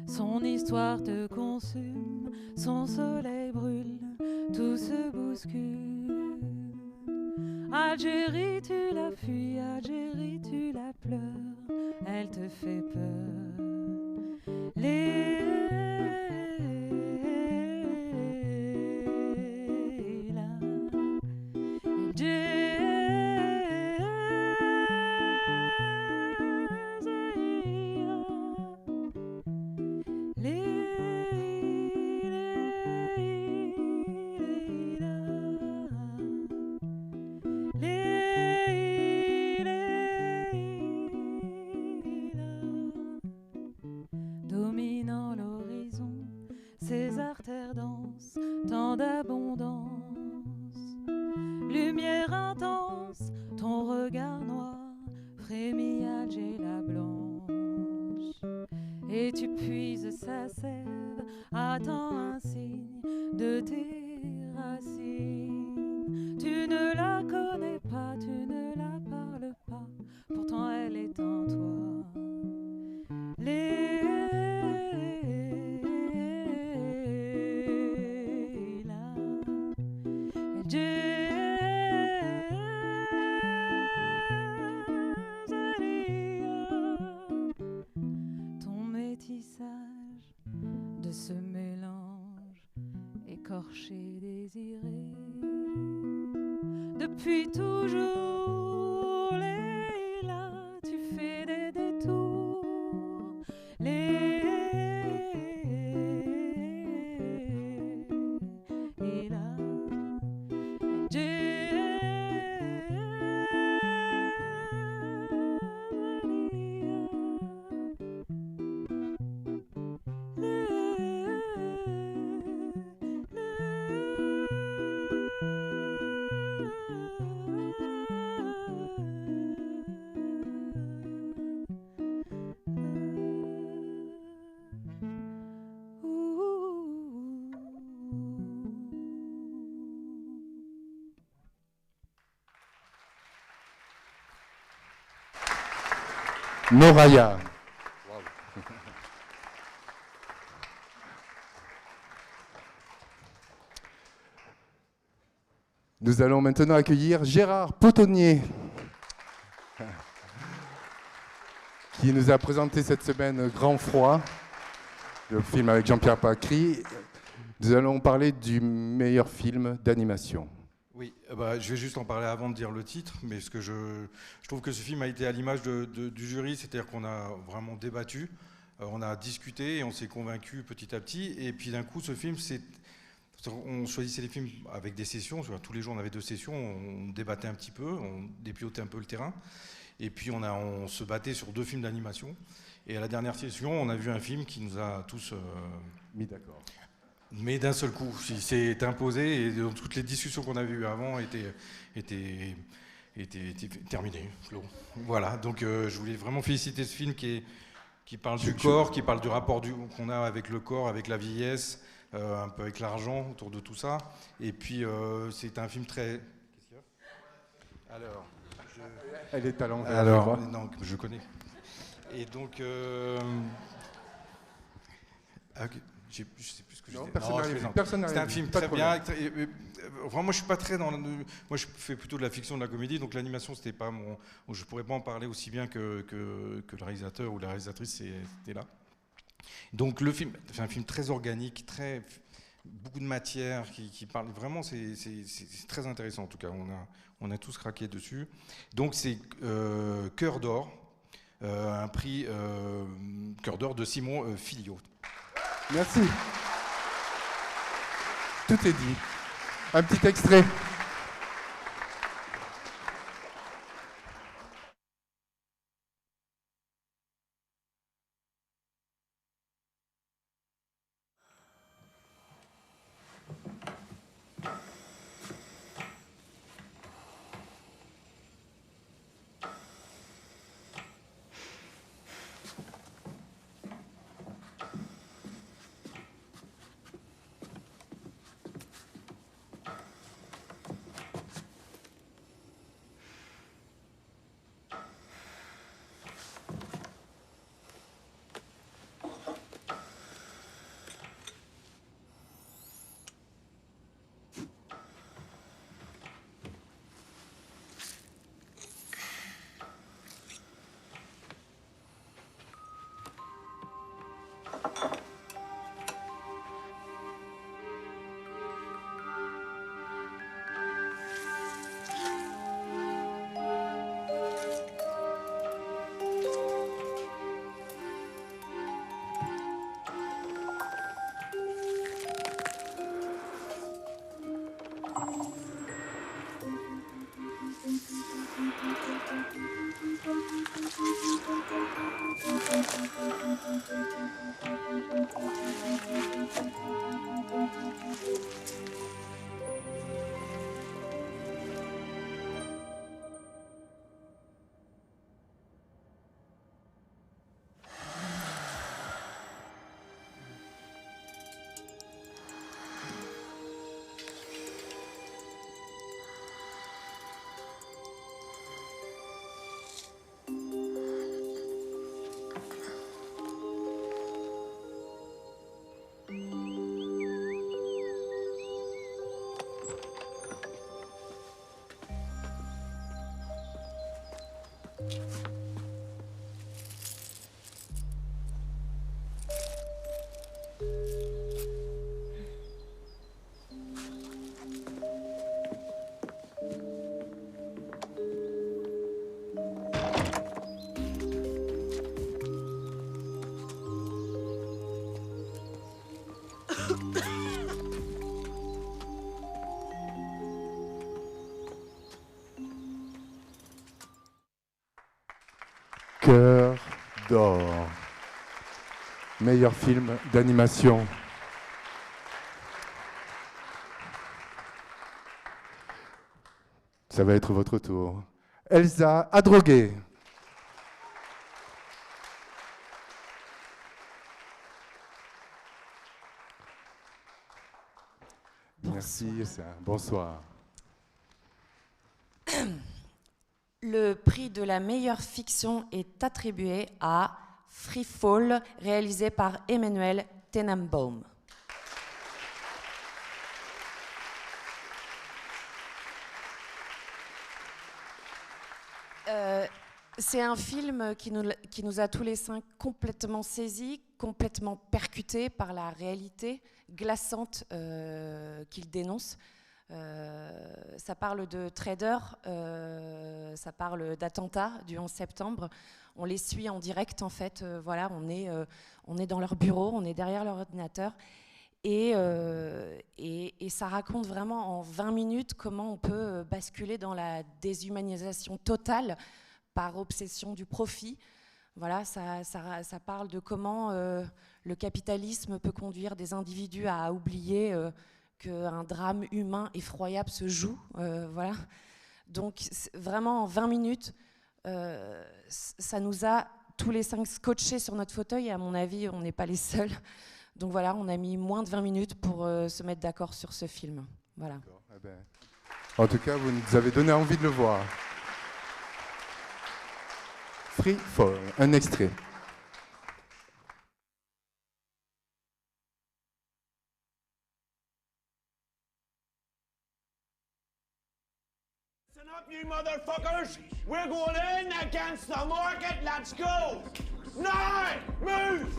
Son histoire te consume, son soleil brûle, tout se bouscule. Algérie, tu la fuis, Algérie, tu la pleures, elle te fait peur. Dominant l'horizon, ses artères dansent, tant d'abondance. Lumière intense, ton regard noir frémit Alger la blanche. Et tu puises sa sève, attends un signe de tes racines. Tu ne la connais pas, tu ne la parles pas, pourtant elle est en toi. Ton métissage écorché, désiré. Depuis toujours, Leila, tu fais des détours. Leila, Moraya. Nous allons maintenant accueillir Gérard Potonnier, qui nous a présenté cette semaine Grand Froid, le film avec Jean-Pierre Pacry. Nous allons parler du meilleur film d'animation. Oui, je vais juste en parler avant de dire le titre, mais parce que je trouve que ce film a été à l'image du jury, c'est-à-dire qu'on a vraiment débattu, on a discuté et on s'est convaincu petit à petit, et puis d'un coup ce film, on choisissait les films avec des sessions, tous les jours on avait 2 sessions, on débattait un petit peu, on dépiotait un peu le terrain, et puis on se battait sur 2 films d'animation, et à la dernière session on a vu un film qui nous a tous mis d'accord. Mais d'un seul coup, il s'est imposé et toutes les discussions qu'on avait eues avant étaient terminées, clos. Voilà, donc je voulais vraiment féliciter ce film qui parle du corps, qui parle du rapport qu'on a avec le corps, avec la vieillesse, un peu avec l'argent autour de tout ça. Et puis c'est un film très... Qu'est-ce qu'il y a ? Alors, Elle est talentueuse. Alors, non, je connais. Et donc... je sais plus ce que je disais. Personne n'a C'est un rien film dit, pas de très bien. problème. Vraiment, moi, je suis pas très dans. Moi, je fais plutôt de la fiction, de la comédie, donc l'animation, c'était pas mon. Je pourrais pas en parler aussi bien que le réalisateur ou la réalisatrice était là. Donc le film, c'est un film très organique, beaucoup de matière qui parle. Vraiment, c'est très intéressant. En tout cas, on a tous craqué dessus. Donc c'est Cœur d'or, un prix Cœur d'or de Simon Filliot. Merci. Tout est dit. Un petit extrait. Cœur d'or. Meilleur film d'animation. Ça va être votre tour. Elsa Adroguet. Merci Elsa. Bonsoir. Le prix de la meilleure fiction est attribué à Free Fall, réalisé par Emmanuel Tenenbaum. C'est un film qui nous a tous les cinq complètement saisis, complètement percutés par la réalité glaçante qu'il dénonce. Ça parle de traders, ça parle d'attentats du 11 septembre. On les suit en direct en fait. Voilà, on est dans leur bureau, on est derrière leur ordinateur. Et ça raconte vraiment en 20 minutes comment on peut basculer dans la déshumanisation totale par obsession du profit. Voilà, ça parle de comment le capitalisme peut conduire des individus à oublier qu'un drame humain effroyable se joue. Voilà. Donc vraiment en 20 minutes, ça nous a tous les cinq scotchés sur notre fauteuil et à mon avis, on n'est pas les seuls. Donc voilà, on a mis moins de 20 minutes pour se mettre d'accord sur ce film. Voilà. Eh ben, en tout cas, vous nous avez donné envie de le voir. Free Fall, un extrait. Listen up, you motherfuckers! We're going in against the market. Let's go! Now, move!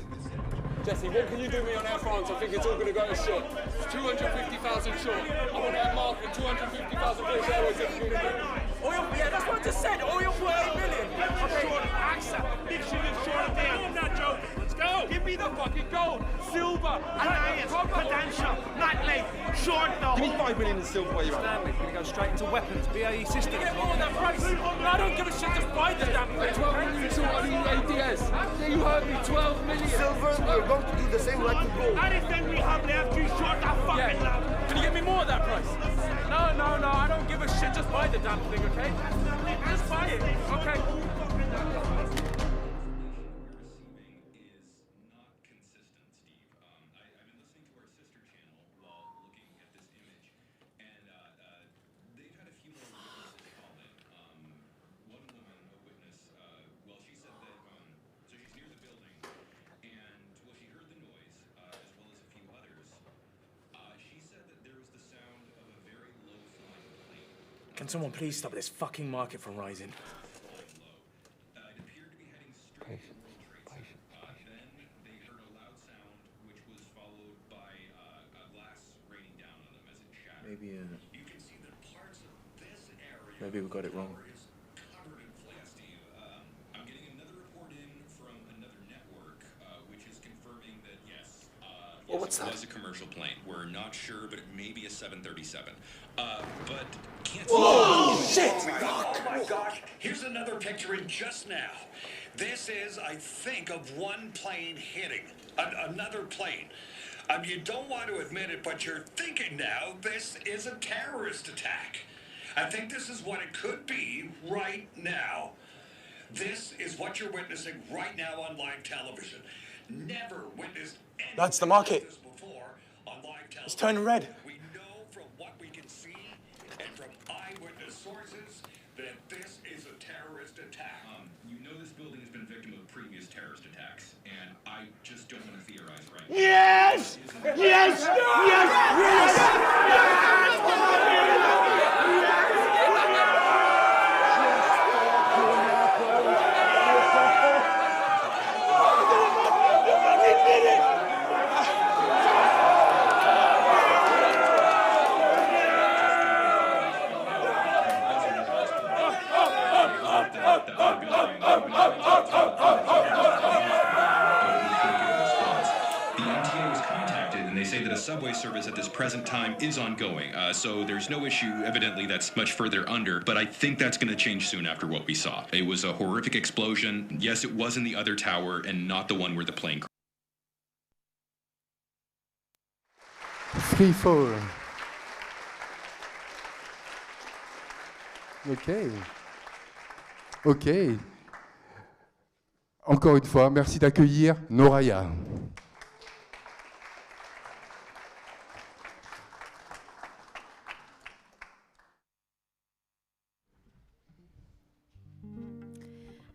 Jesse, what can you do me on Air France? I think it's all going to go to shit. 250,000 short. I want that market 250,000 British Airways every unit. Oil, yeah, that's what I just said. Oil for 8 million. Okay. Short AXA. Big shit is short there. I'm not joking. Let's go. Give me the fucking gold. Silver. Alliance. Prudential. Nightly. Short though. Give me 5 million in silver while you're at Stanley. We're going to go straight into weapons. BAE Systems. You get more than that price. I don't give a shit. Just buy the damn thing. 12 million short on the ADS. You heard me. 12 million. Silver. We're going to do the same like the gold. Anything we have left, you short that fucking lab. Can you get me more at that price? No, I don't give a shit. Just buy the damn thing, okay? Just buy it, okay? Can someone please stop this fucking market from rising? Maybe we got it wrong. I'm getting another report in from another network, which is confirming that yes, what's it that? was a commercial plane. We're not sure, but it may be a 737. But can't. Whoa! Shit! Oh my gosh! Here's another picture in just now. This is, I think, of one plane hitting another plane. You don't want to admit it, but you're thinking now this is a terrorist attack. I think this is what it could be right now. This is what you're witnessing right now on live television. Never witnessed anything That's the market. like this before on live television. It's turning red. We know from what we can see and from eyewitness sources that this is a terrorist attack. You know this building has been victim of previous terrorist attacks, and I just don't want to theorize right now. Yes! Yes! Yes! subway service at this present time is ongoing, so there's no issue, evidently, that's much further under, but I think that's going to change soon after what we saw. It was a horrific explosion. Yes, it was in the other tower and not the one where the plane crashed. Free Fall. Ok. Encore une fois, merci d'accueillir Noraya.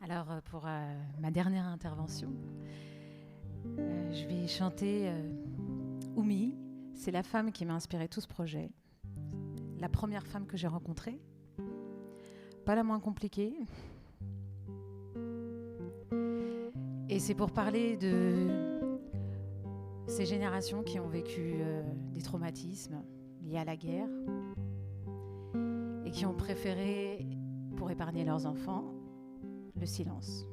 Alors, pour ma dernière intervention, je vais chanter Oumi. C'est la femme qui m'a inspiré tout ce projet. La première femme que j'ai rencontrée. Pas la moins compliquée. Et c'est pour parler de ces générations qui ont vécu des traumatismes liés à la guerre et qui ont préféré, pour épargner leurs enfants, le silence.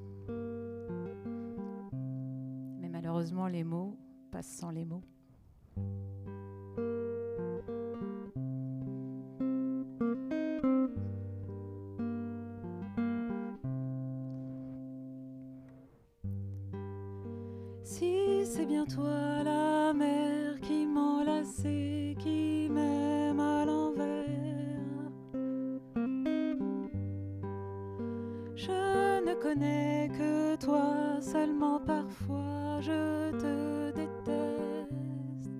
Mais malheureusement, les mots passent sans les mots. Si c'est bien toi la mère qui m'enlace et qui m'aime à l'envers, je ne connais que toi, seulement parfois je te déteste.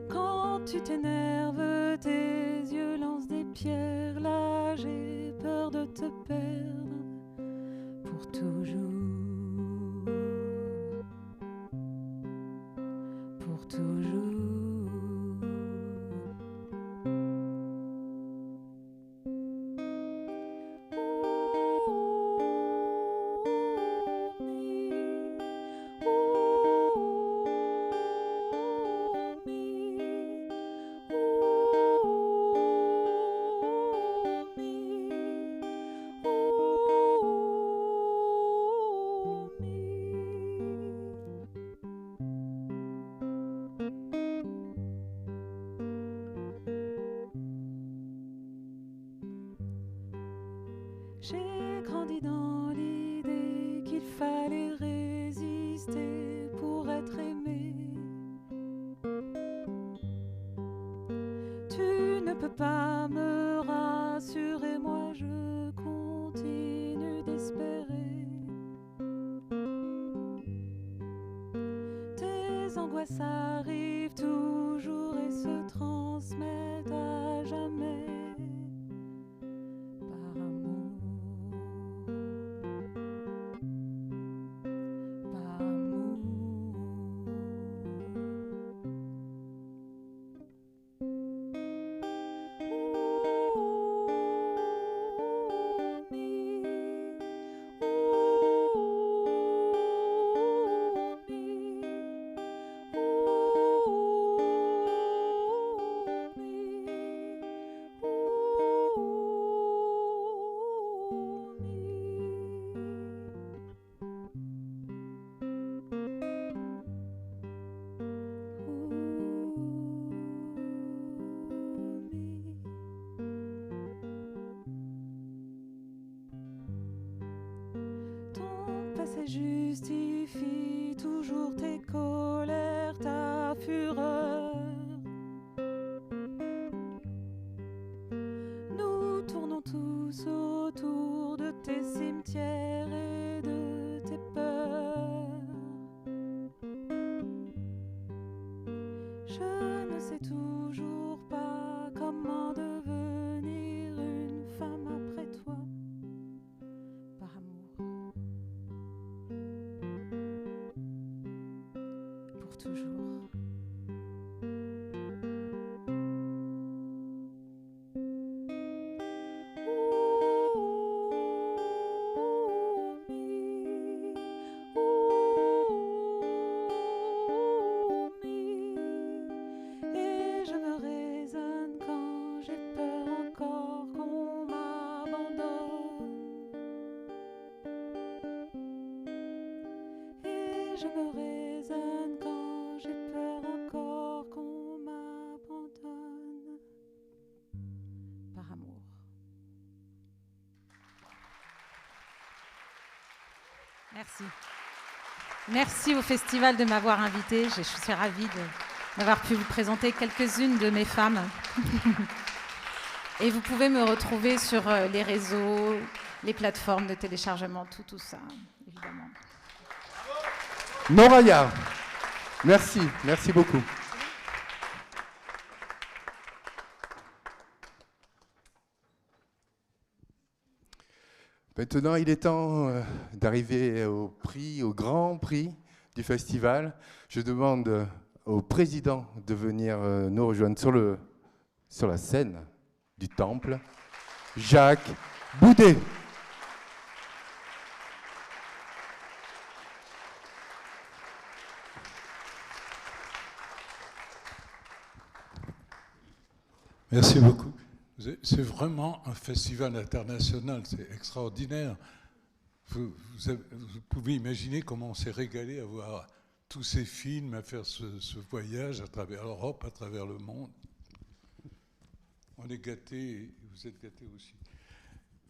Quand tu t'énerves, tes yeux lancent des pierres, là j'ai peur de te perdre pour toujours. Pour toujours. J'ai grandi dans l'idée qu'il fallait résister pour être aimé. Tu ne peux pas me rassurer, moi je continue d'espérer. Tes angoisses arrivent toujours et se transmettent à jamais. Passé justifie toujours tes colères, ta fureur. Nous tournons tous autour de tes cimetières et de tes peurs. Je ne sais toujours pas comment devenir une femme après toi. Par amour. Pour toujours. Et je me Merci. Merci au festival de m'avoir invitée. Je suis ravie d'avoir pu vous présenter quelques-unes de mes femmes. Et vous pouvez me retrouver sur les réseaux, les plateformes de téléchargement, tout ça, évidemment. Moraya, merci beaucoup. Maintenant, il est temps d'arriver au grand prix du festival. Je demande au président de venir nous rejoindre sur la scène du temple, Jacques Boudet. Merci beaucoup. C'est vraiment un festival international, c'est extraordinaire. Vous pouvez imaginer comment on s'est régalé à voir tous ces films, à faire ce voyage à travers l'Europe, à travers le monde. On est gâtés, vous êtes gâtés aussi.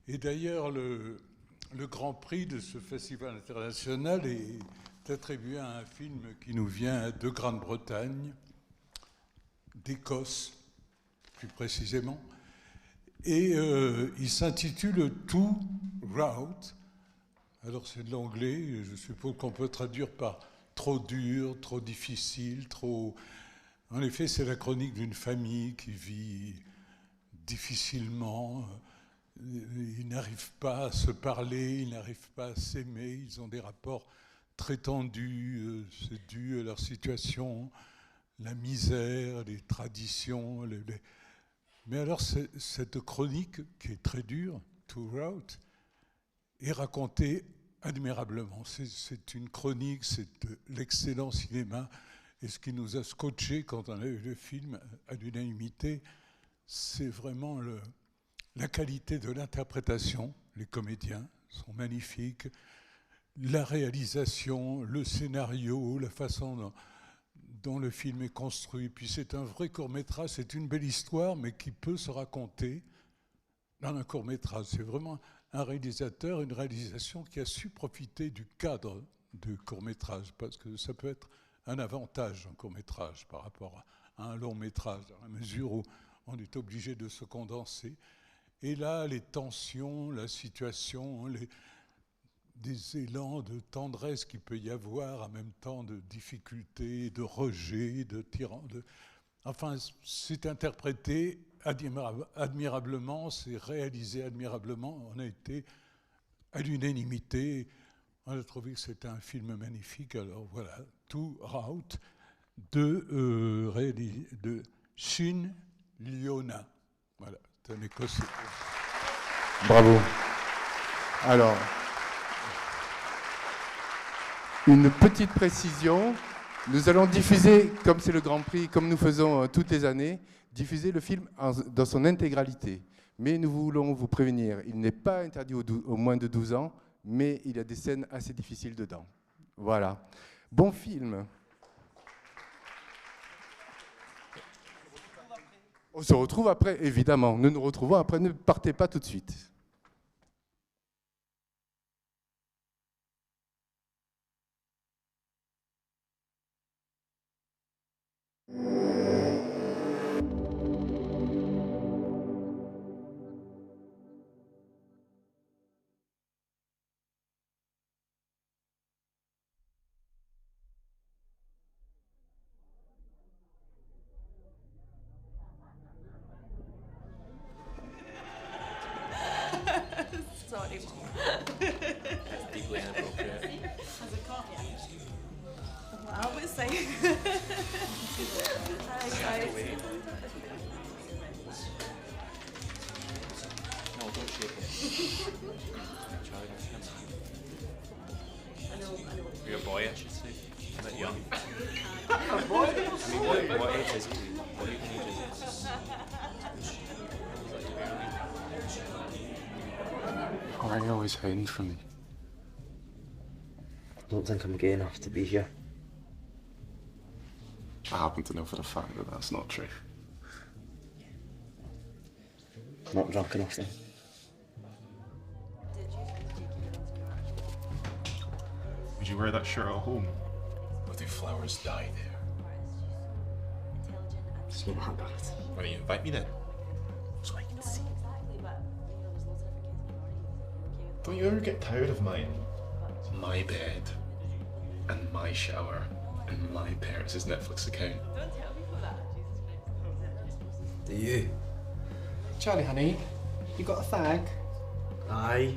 Et d'ailleurs, le grand prix de ce festival international est attribué à un film qui nous vient de Grande-Bretagne, d'Écosse, plus précisément. Et il s'intitule Two Route. Alors c'est de l'anglais, je suppose qu'on peut traduire par trop dur, trop difficile, trop... En effet, c'est la chronique d'une famille qui vit difficilement. Ils n'arrivent pas à se parler, ils n'arrivent pas à s'aimer, ils ont des rapports très tendus, c'est dû à leur situation, la misère, les traditions, Mais alors, cette chronique, qui est très dure, Two Route, est racontée admirablement. C'est une chronique, c'est de l'excellent cinéma. Et ce qui nous a scotché quand on a vu le film à l'unanimité, c'est vraiment la qualité de l'interprétation. Les comédiens sont magnifiques. La réalisation, le scénario, la façon dont le film est construit. Puis c'est un vrai court-métrage, c'est une belle histoire, mais qui peut se raconter dans un court-métrage. C'est vraiment un réalisateur, une réalisation qui a su profiter du cadre du court-métrage, parce que ça peut être un avantage, un court-métrage, par rapport à un long-métrage, dans la mesure où on est obligé de se condenser. Et là, les tensions, la situation, des élans de tendresse qu'il peut y avoir, en même temps de difficultés, de rejet, de tyran. Enfin, c'est interprété admirablement, c'est réalisé admirablement. On a été à l'unanimité. On a trouvé que c'était un film magnifique. Alors voilà, Two Route de Shin Liona. Voilà, c'est un Écossais. Bravo. Alors, une petite précision. Nous allons diffuser, comme c'est le Grand Prix, comme nous faisons toutes les années, diffuser le film dans son intégralité. Mais nous voulons vous prévenir, il n'est pas interdit aux moins de 12 ans, mais il y a des scènes assez difficiles dedans. Voilà. Bon film. On se retrouve après, évidemment. Nous nous retrouvons après, ne partez pas tout de suite. Sorry, Mom. Deeply inappropriate. I always say. Hi, guys. No, don't shake it. Charlie, you're a boy, I should say. A bit young. A boy? I mean, what age is he? What age is he? Why are you always hiding from me? I don't think I'm gay enough to be here. I happen to know for a fact that that's not true. Not drunk enough then. you wear that shirt at home? Or do flowers die there? It's not that bad. Why don't you invite me then? So I can see. Don't you ever get tired of mine? My bed, and my shower, and my parents' Netflix account. Do you? Charlie, honey, you got a fag? Aye.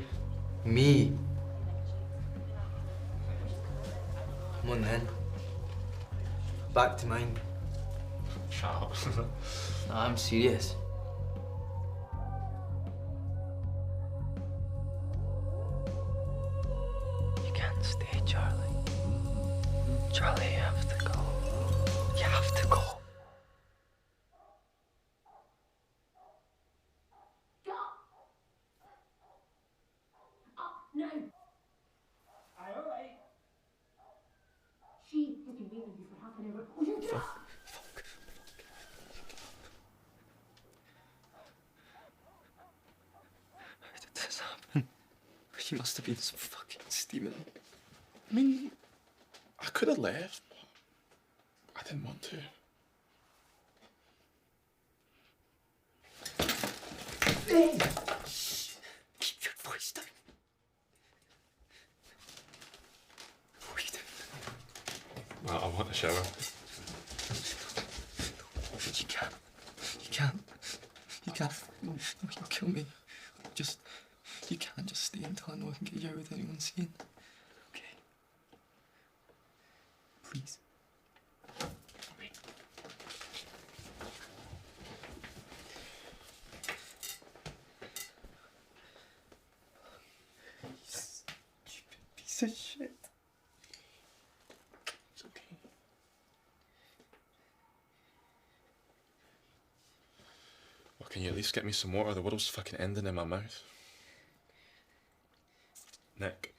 Me. Come on then. Back to mine. Shut up. No, I'm serious. You can't stay, Charlie. Charlie, you have to go. You have to go. No. Aye, all right. She has been waiting for half an hour. Will you get up? How did this happen? He must have been some fucking steaming. I mean, I could have left, but I didn't want to. Hey! Keep your voice down. What are you doing? Well, I want a shower. You can't. You can't. You can't. No, you'll kill me. Just. You can't just stay until I know I can get you out without anyone seeing. Okay? Please. Stupid piece of shit. It's okay. Well, can you at least get me some water? The world's fucking ending in my mouth. Nick.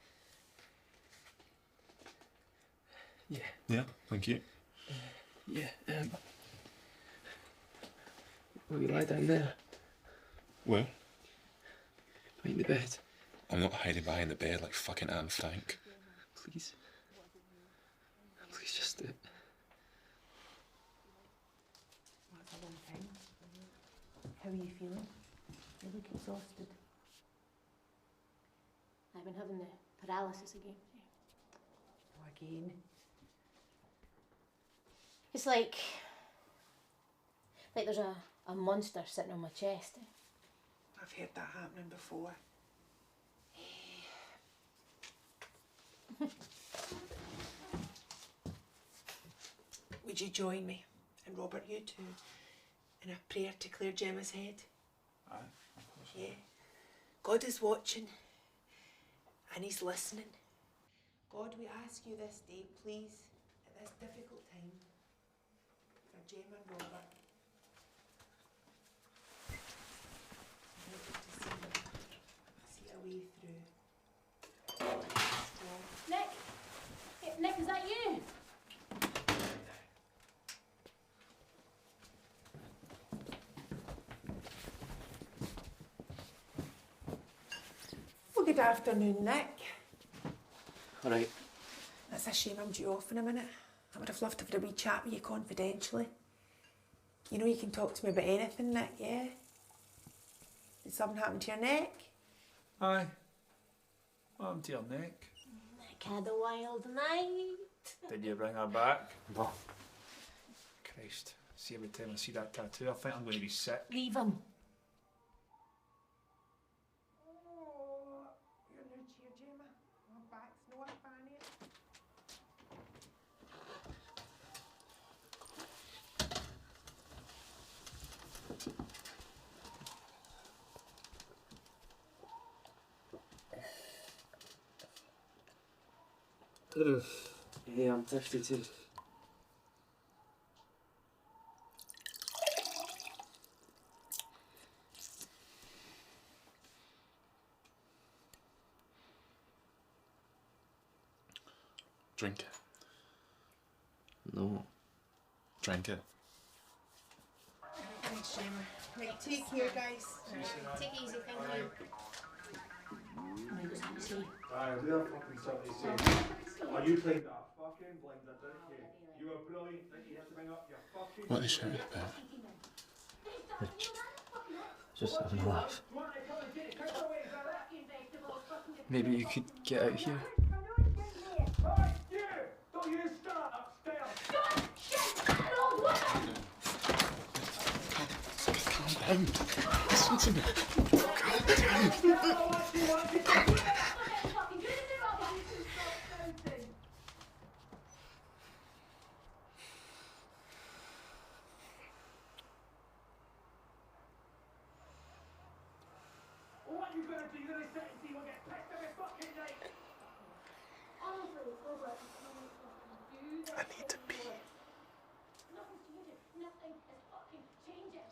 Yeah. Yeah, thank you. Yeah, will you lie down there? Where? Behind the bed. I'm not hiding behind the bed like fucking Anne Frank. Please. Please just do it. That's a long time. How are you feeling? You look exhausted. I've been having the paralysis again. Again? It's like there's a monster sitting on my chest. I've heard that happening before. Would you join me, and Robert, you too, in a prayer to clear Gemma's head? Aye, of course. Yeah. God is watching, and He's listening. God, we ask you this day, please, at this difficult time, for Gemma and Robert. See a way through. Nick! Hey, Nick, is that you? Well, good afternoon, Nick. All right. That's a shame I'm due off in a minute. I would have loved to have had a wee chat with you confidentially. You know you can talk to me about anything, Nick, yeah? Did something happen to your neck? Aye. What happened to your neck? Nick had a wild night. Did you bring her back? No. Christ. See, every time I see that tattoo, I think I'm going to be sick. Leave him. You're no cheer, Gemma. My back's no a fan yet. Yeah, I'm thirsty too. Drink it. No. Drink it. Thanks, Gemma. Right, take care, guys. Take it easy, thank you. I just want to see. Aye, we are fucking something to say. Oh, you played that fucking blinder, didn't you? You were brilliant, didn't you? Have to bring up your fucking... What is shouting about? Just having a laugh. Maybe you could get out here. Don't you start upstairs! Calm down. Listen to me. Calm down. What you gonna do? You gonna sit and see what get pissed every fucking night? Honestly, Robert, I need to pee. Nothing's changing. Nothing is fucking changing.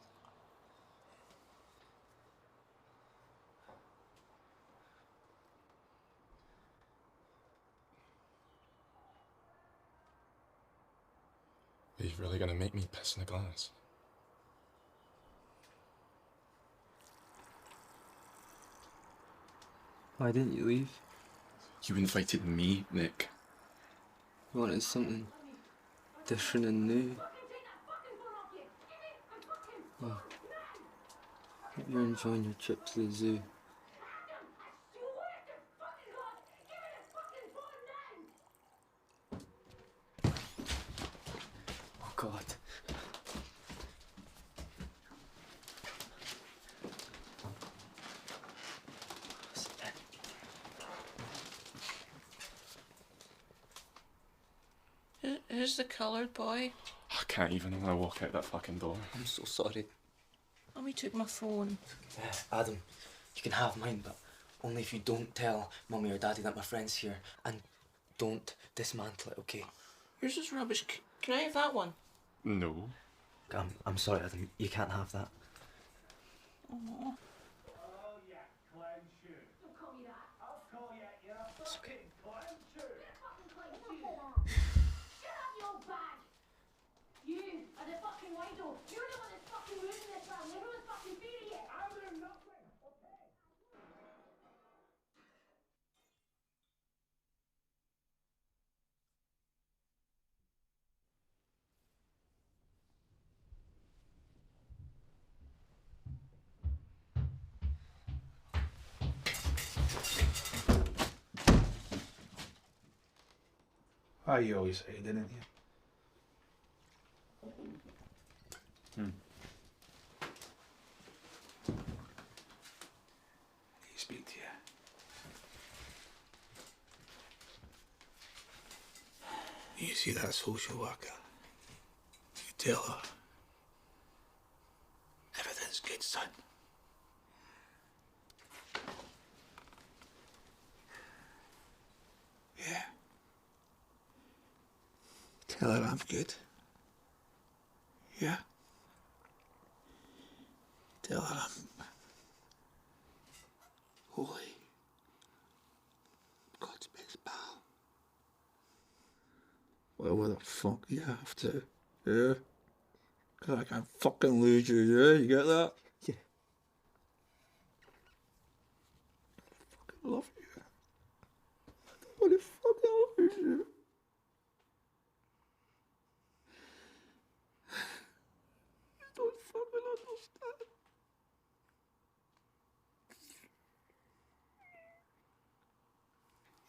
Are you really gonna make me piss in a glass? Why didn't you leave? You invited me, Nick. You wanted something different and new. Oh. Hope you're enjoying your trip to the zoo. Oh God. Who's the coloured boy? I can't even when I walk out that fucking door. I'm so sorry. Mummy took my phone. Adam, you can have mine, but only if you don't tell Mummy or Daddy that my friend's here. And don't dismantle it, okay? Yours is rubbish. Can I have that one? No. I'm sorry, Adam. You can't have that. Oh. It's okay. You are the fucking wido. You're the one that's fucking ruining this family. Who is fucking feeding it? I'm doing nothing, okay? Ah, you always say, didn't you? He speak to you. You see that social worker? You tell her everything's good, son. Yeah. Tell her I'm good. Yeah. Tell her I'm holy. God's best pal. Whatever the fuck you have to. Yeah? Cause I can't fucking lose you, yeah? You get that? Yeah. I fucking love you. I don't fucking lose you. You don't fucking understand.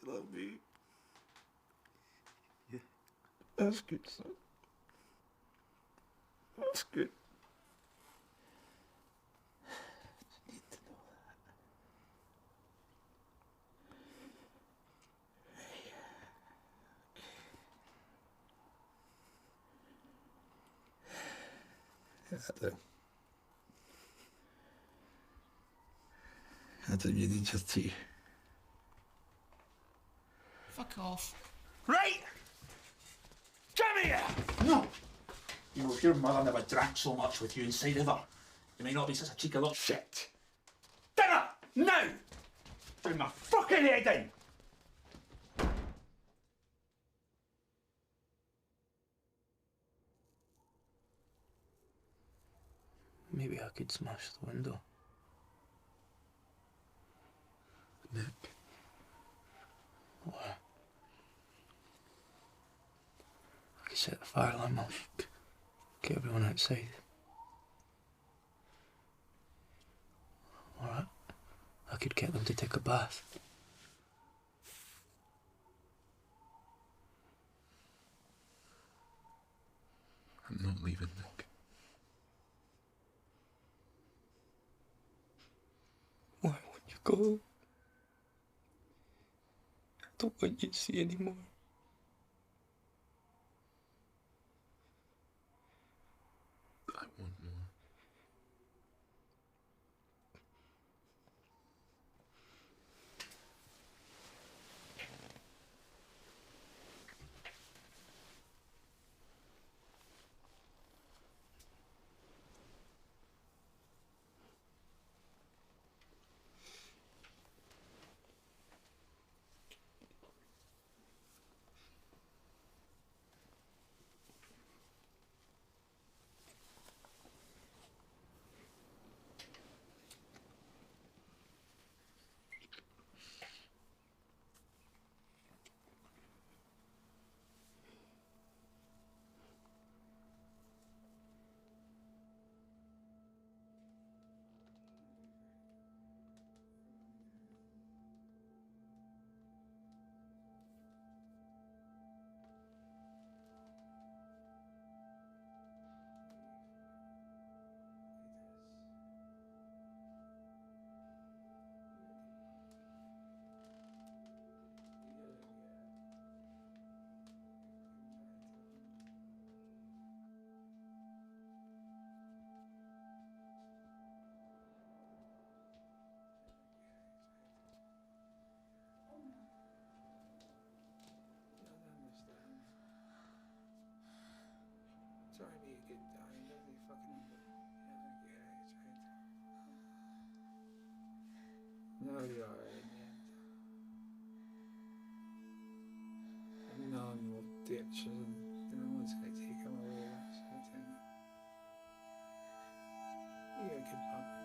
You love me. Yeah. That's good, son. That's good. You need to know that. Yeah, Adam, you need your tea. Fuck off. Right! Come here! No! You know, if your mother never drank so much with you inside of her, you may not be such a cheeky little shit. Dinner! Now! Bring my fucking head in! Maybe I could smash the window. Nick. What? could set the fire alarm off. Get everyone outside. Alright. I could get them to take a bath. I'm not leaving, Nick. Why won't you go? I don't want you to see anymore. I want more. Try to be a good guy. He doesn't fucking. He doesn't get it. No, you're alright, man. And no one will ditch him. No one's gonna take him away or something. You're a good puppy.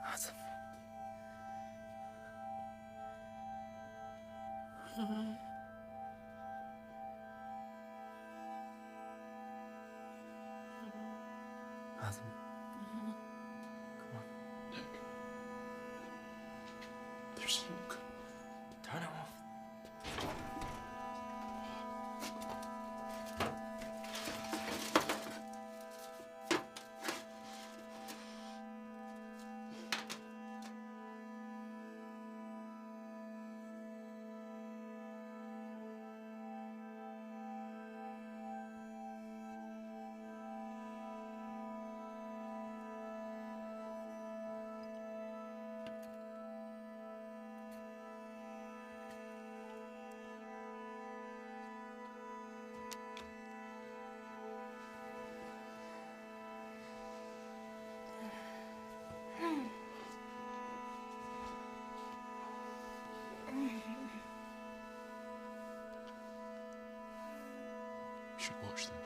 Adam. Adam. Come on. Nick. There's smoke. Turn it off. You should watch them.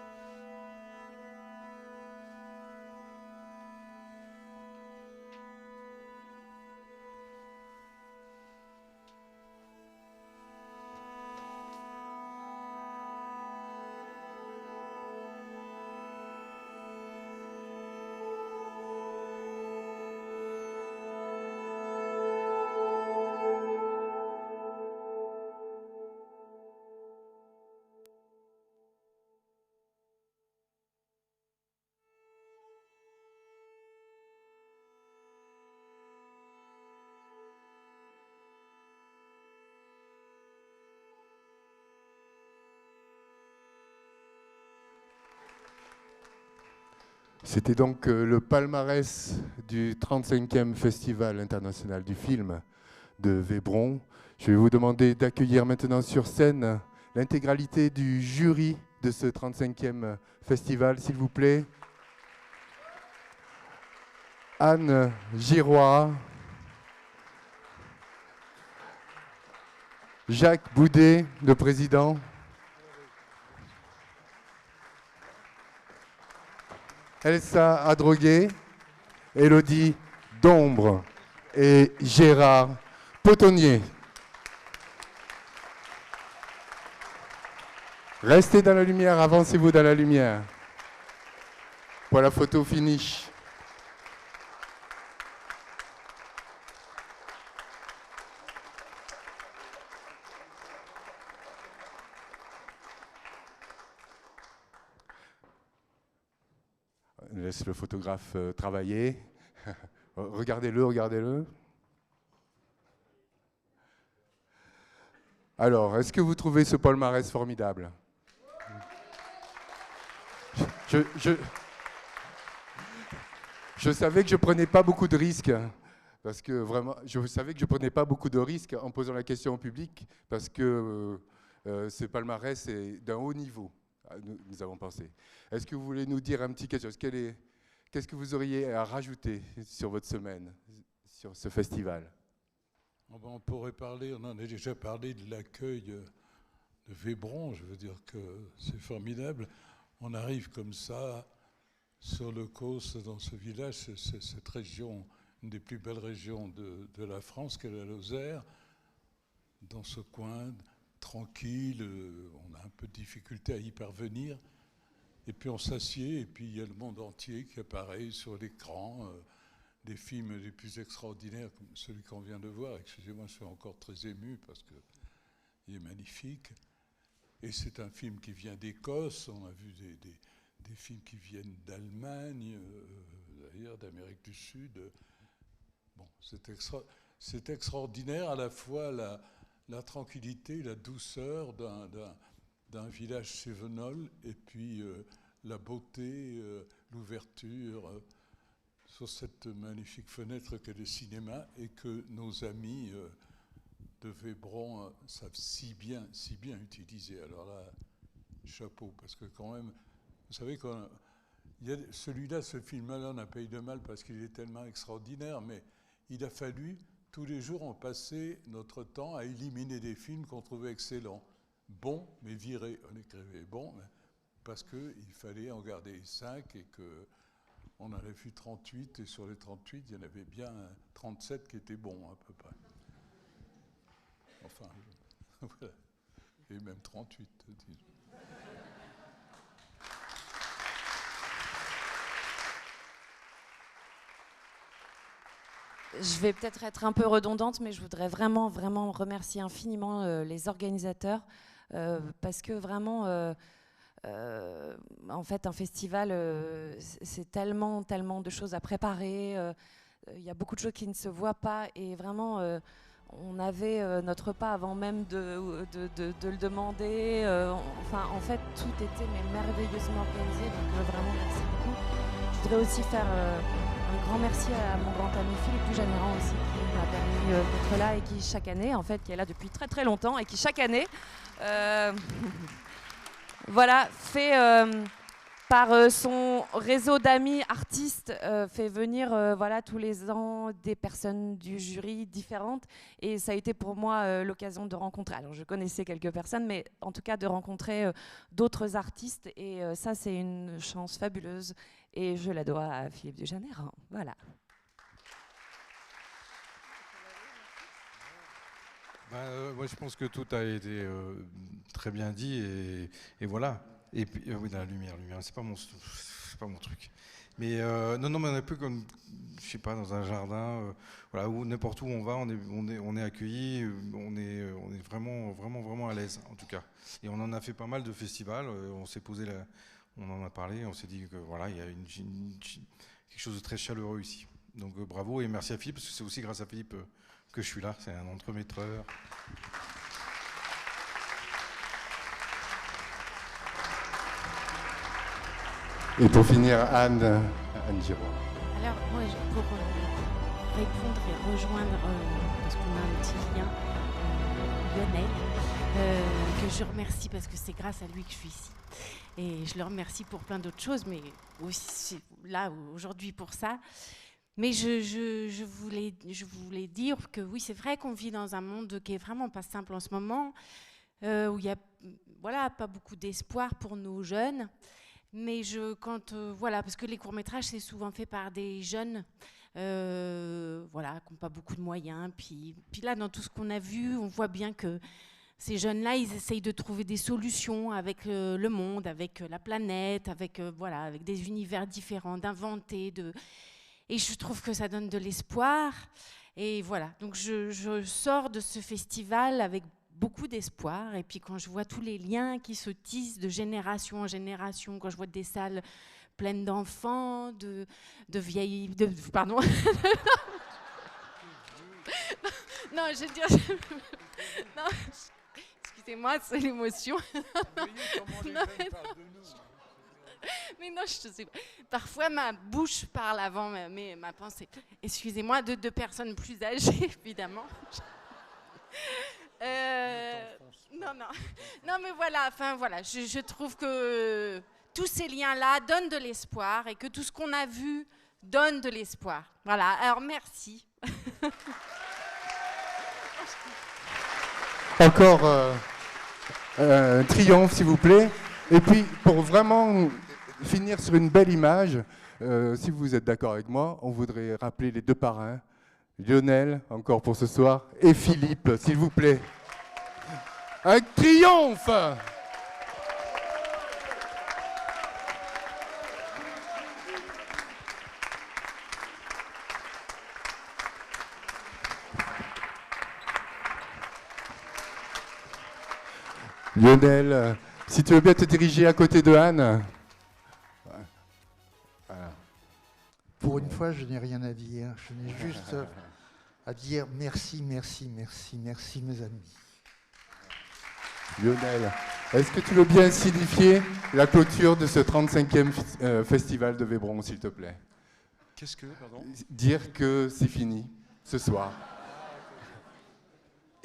C'était donc le palmarès du 35e Festival international du film de Vébron. Je vais vous demander d'accueillir maintenant sur scène l'intégralité du jury de ce 35e festival, s'il vous plaît. Anne Giroir, Jacques Boudet, le président, Elsa Adroguet, Élodie Dombre et Gérard Potonnier. Restez dans la lumière, avancez-vous dans la lumière. Pour la photo finish. On laisse le photographe travailler. Regardez-le, regardez-le. Alors, est-ce que vous trouvez ce palmarès formidable ? Je savais que je prenais pas beaucoup de risques, parce que vraiment, je savais que je prenais pas beaucoup de risques en posant la question au public, parce que ce palmarès est d'un haut niveau, nous avons pensé. Est-ce que vous voulez nous dire un petit quelque chose ? Qu'est-ce que vous auriez à rajouter sur votre semaine, sur ce festival ? On pourrait parler, on en a déjà parlé de l'accueil de Vébron, je veux dire que c'est formidable. On arrive comme ça sur le Causse, dans ce village, c'est cette région, une des plus belles régions de la France, qu'est la Lozère, dans ce coin tranquille, on a un peu de difficulté à y parvenir, et puis on s'assied, et puis il y a le monde entier qui apparaît sur l'écran, des films les plus extraordinaires, comme celui qu'on vient de voir. Excusez-moi, je suis encore très ému parce qu'il est magnifique. Et c'est un film qui vient d'Écosse, on a vu des films qui viennent d'Allemagne, d'ailleurs d'Amérique du Sud. Bon, c'est extraordinaire, à la fois la tranquillité, la douceur d'un village cévenol, et puis la beauté, l'ouverture sur cette magnifique fenêtre qu'est le cinéma, et que nos amis de Vébron savent si bien utiliser. Alors là, chapeau, parce que quand même, vous savez, celui-là, ce film-là, on a payé de mal parce qu'il est tellement extraordinaire, mais il a fallu, tous les jours, on passait notre temps à éliminer des films qu'on trouvait excellents. Bons, mais virés. On écrivait bon, parce qu'il fallait en garder 5 et qu'on en avait vu 38, et sur les 38, il y en avait bien 37 qui étaient bons, à peu près. Enfin, voilà. Et même 38, disons. Je vais peut-être être un peu redondante, mais je voudrais vraiment remercier infiniment les organisateurs, parce que vraiment, en fait, un festival, c'est tellement de choses à préparer. Il y a beaucoup de choses qui ne se voient pas, et vraiment, on avait notre repas avant même de le demander. Enfin, en fait, tout était merveilleusement organisé, donc vraiment merci beaucoup. Je voudrais aussi faire un grand merci à mon grand ami Philippe Dujaneran aussi, qui m'a permis d'être là, et qui chaque année, en fait, qui est là depuis très longtemps, et qui chaque année, voilà, fait par son réseau d'amis artistes, fait venir voilà, tous les ans des personnes du jury différentes, et ça a été pour moi l'occasion de rencontrer, alors je connaissais quelques personnes, mais en tout cas de rencontrer d'autres artistes, et ça c'est une chance fabuleuse, et je la dois à Philippe Dujaneran. Voilà. Moi, je pense que tout a été très bien dit, et voilà. Et puis, oui, dans la lumière, c'est pas mon truc. Mais non, mais on est un peu comme, je sais pas, dans un jardin, voilà, où n'importe où on va, on est accueilli, on est vraiment à l'aise, en tout cas. Et on en a fait pas mal de festivals. On s'est posé on en a parlé, on s'est dit que voilà, il y a quelque chose de très chaleureux ici. Donc bravo, et merci à Philippe, parce que c'est aussi grâce à Philippe que je suis là. C'est un entremetteur. Et pour finir, Anne Giroir. Alors, moi, pour répondre et rejoindre, parce qu'on a un petit lien, Lionel, que je remercie parce que c'est grâce à lui que je suis ici. Et je le remercie pour plein d'autres choses, mais aussi là, aujourd'hui, pour ça. Mais je voulais dire que oui, c'est vrai qu'on vit dans un monde qui est vraiment pas simple en ce moment, où il y a pas beaucoup d'espoir pour nos jeunes. Mais voilà, parce que les courts-métrages, c'est souvent fait par des jeunes qui n'ont pas beaucoup de moyens. Puis là, dans tout ce qu'on a vu, on voit bien que ces jeunes-là, ils essayent de trouver des solutions avec le monde, avec la planète, avec, voilà, avec des univers différents, d'inventer. Et je trouve que ça donne de l'espoir. Et voilà, donc je sors de ce festival avec beaucoup d'espoir. Et puis quand je vois tous les liens qui se tissent de génération en génération, quand je vois des salles pleines d'enfants, de vieilles... pardon. Non, je veux dire... Non, excusez-moi, c'est l'émotion. Mais non, je sais pas. Parfois, ma bouche parle avant ma pensée. Excusez-moi, de personnes plus âgées, évidemment. Non, mais voilà, enfin voilà, je trouve que tous ces liens-là donnent de l'espoir et que tout ce qu'on a vu donne de l'espoir. Voilà, alors merci. Encore un triomphe, s'il vous plaît. Et puis, pour vraiment finir sur une belle image, si vous êtes d'accord avec moi, on voudrait rappeler les deux parrains, Lionel, encore pour ce soir, et Philippe, s'il vous plaît. Un triomphe! Lionel, si tu veux bien te diriger à côté de Anne. Voilà. Pour une fois, je n'ai rien à dire. Je n'ai juste à dire merci, merci, merci, merci mes amis. Lionel, est-ce que tu veux bien signifier la clôture de ce 35e festival de Vébron, s'il te plaît? Qu'est-ce que, pardon? Dire que c'est fini ce soir.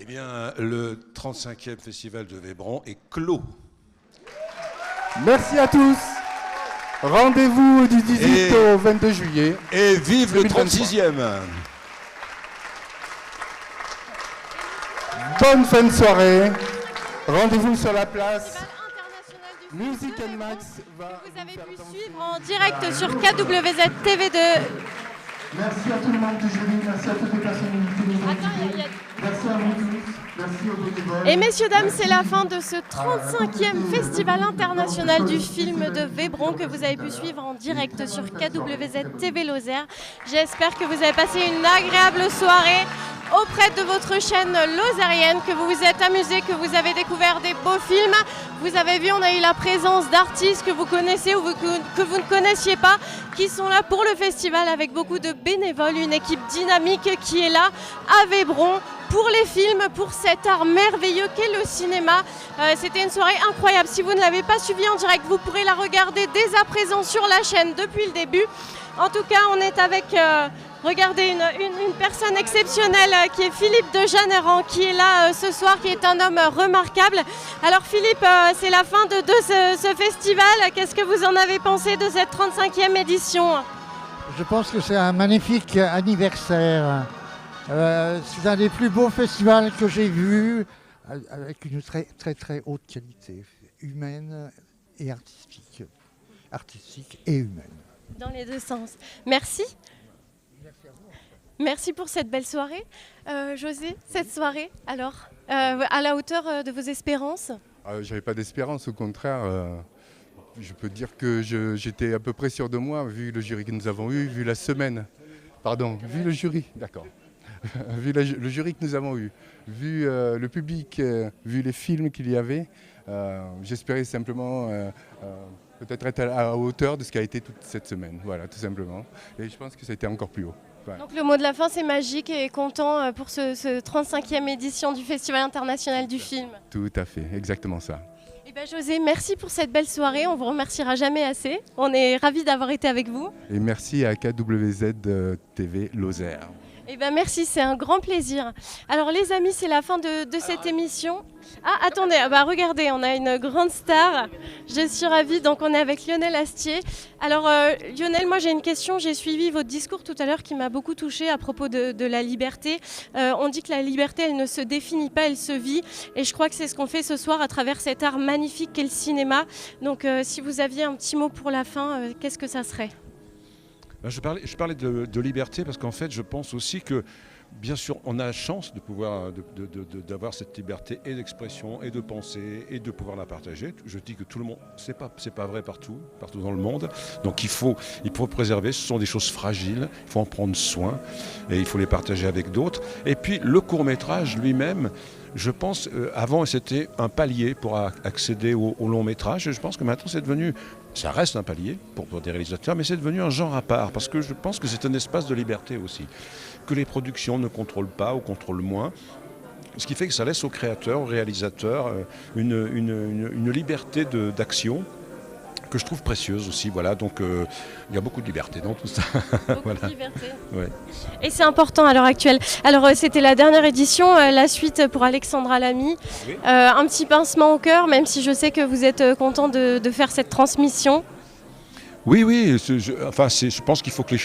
Eh bien, le 35e festival de Vébron est clos. Merci à tous. Rendez-vous du 18 au 22 juillet. Et vive le 2023. 36e. Bonne fin de soirée. Rendez-vous sur la place. Music and Max va vous avez pu suivre en direct sur KWZ TV2. Merci à tout le monde du jury, merci à toutes les personnes invitées. Merci à vous tous, merci aux bénévoles. Et messieurs, dames, c'est la fin de ce 35e Festival international du film de Vébron que vous avez pu suivre en direct sur KWZ TV Lozère. J'espère que vous avez passé une agréable soirée auprès de votre chaîne lozérienne, que vous vous êtes amusés, que vous avez découvert des beaux films. Vous avez vu, on a eu la présence d'artistes que vous connaissez ou que vous ne connaissiez pas, qui sont là pour le festival avec beaucoup de bénévoles, une équipe dynamique qui est là à Vébron pour les films, pour cet art merveilleux qu'est le cinéma. C'était une soirée incroyable. Si vous ne l'avez pas suivie en direct, vous pourrez la regarder dès à présent sur la chaîne depuis le début. En tout cas, on est avec... regardez, une personne exceptionnelle qui est Philippe de Jeanneran, qui est là ce soir, qui est un homme remarquable. Alors Philippe, c'est la fin de ce festival. Qu'est-ce que vous en avez pensé de cette 35e édition? Je pense que c'est un magnifique anniversaire. C'est un des plus beaux festivals que j'ai vus, avec une très très très haute qualité, humaine et artistique. Artistique et humaine. Dans les deux sens. Merci. Merci pour cette belle soirée. José, cette soirée, alors, à la hauteur de vos espérances? J'avais pas d'espérance, au contraire. Je peux dire que j'étais à peu près sûr de moi, vu le jury que nous avons eu, vu la semaine. Pardon, vu le jury, d'accord. Vu le jury que nous avons eu, vu le public, vu les films qu'il y avait, j'espérais simplement peut-être être à la hauteur de ce qui a été toute cette semaine. Voilà, tout simplement. Et je pense que ça a été encore plus haut. Voilà. Donc le mot de la fin, c'est magique et content pour ce 35e édition du Festival international du film. Tout à fait, exactement ça. Eh ben José, merci pour cette belle soirée. On vous remerciera jamais assez. On est ravis d'avoir été avec vous. Et merci à KWZ TV Lozère. Eh ben merci, c'est un grand plaisir. Alors les amis, c'est la fin de cette émission. Ah attendez, regardez, on a une grande star. Je suis ravie, donc on est avec Lionel Astier. Alors Lionel, moi j'ai une question, j'ai suivi votre discours tout à l'heure qui m'a beaucoup touchée à propos de la liberté. On dit que la liberté, elle ne se définit pas, elle se vit. Et je crois que c'est ce qu'on fait ce soir à travers cet art magnifique qu'est le cinéma. Donc si vous aviez un petit mot pour la fin, qu'est-ce que ça serait ? Je parlais de liberté parce qu'en fait, je pense aussi que bien sûr, on a la chance de pouvoir d'avoir cette liberté et d'expression et de penser et de pouvoir la partager. Je dis que tout le monde, c'est pas vrai partout dans le monde. Donc il faut préserver. Ce sont des choses fragiles. Il faut en prendre soin et il faut les partager avec d'autres. Et puis le court-métrage lui-même, je pense, avant c'était un palier pour accéder au long métrage. Et je pense que maintenant c'est devenu, ça reste un palier pour des réalisateurs, mais c'est devenu un genre à part parce que je pense que c'est un espace de liberté aussi, que les productions ne contrôlent pas ou contrôlent moins. Ce qui fait que ça laisse aux créateurs, aux réalisateurs une liberté d'action que je trouve précieuse aussi. Voilà, donc il y a beaucoup de liberté dans tout ça. Beaucoup de liberté. Ouais. Et c'est important à l'heure actuelle. Alors c'était la dernière édition, la suite pour Alexandra Lamy. Oui. Un petit pincement au cœur, même si je sais que vous êtes content de faire cette transmission. Oui, je pense qu'il faut que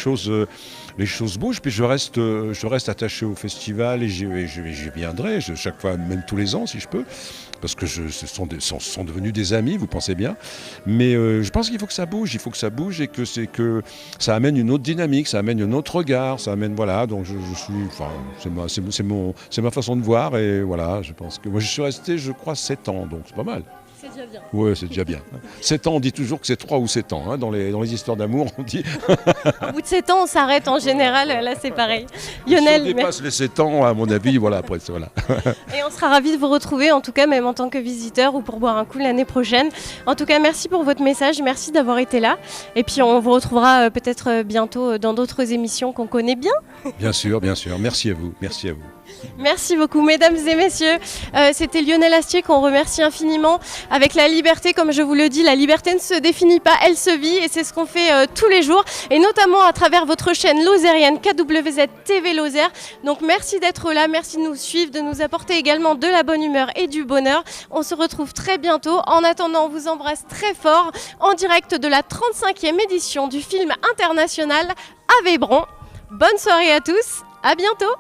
les choses bougent. Puis je reste attaché au festival et j'y viendrai chaque fois, même tous les ans si je peux, parce que ce sont devenus des amis, vous pensez bien. Mais je pense qu'il faut que ça bouge, et que ça amène une autre dynamique, ça amène un autre regard, ça amène, voilà. Donc c'est ma façon de voir, et voilà, je pense que moi je suis resté, je crois, 7 ans, donc c'est pas mal. C'est déjà bien. Oui, c'est déjà bien. 7 ans, on dit toujours que c'est 3 ou 7 ans. Hein. Dans les histoires d'amour, on dit... Au bout de 7 ans, on s'arrête en général. Là, c'est pareil. Lionel, si on dépasse les 7 ans, à mon avis, voilà, après, voilà. Et on sera ravis de vous retrouver, en tout cas, même en tant que visiteur ou pour boire un coup l'année prochaine. En tout cas, merci pour votre message. Merci d'avoir été là. Et puis, on vous retrouvera peut-être bientôt dans d'autres émissions qu'on connaît bien. Bien sûr, bien sûr. Merci à vous. Merci à vous. Merci beaucoup, mesdames et messieurs. C'était Lionel Astier qu'on remercie infiniment. Avec la liberté, comme je vous le dis, la liberté ne se définit pas, elle se vit, et c'est ce qu'on fait tous les jours, et notamment à travers votre chaîne lozérienne KWZ TV Lozère. Donc merci d'être là, merci de nous suivre, de nous apporter également de la bonne humeur et du bonheur. On se retrouve très bientôt. En attendant, on vous embrasse très fort en direct de la 35e édition du film international à Vébron. Bonne soirée à tous, à bientôt.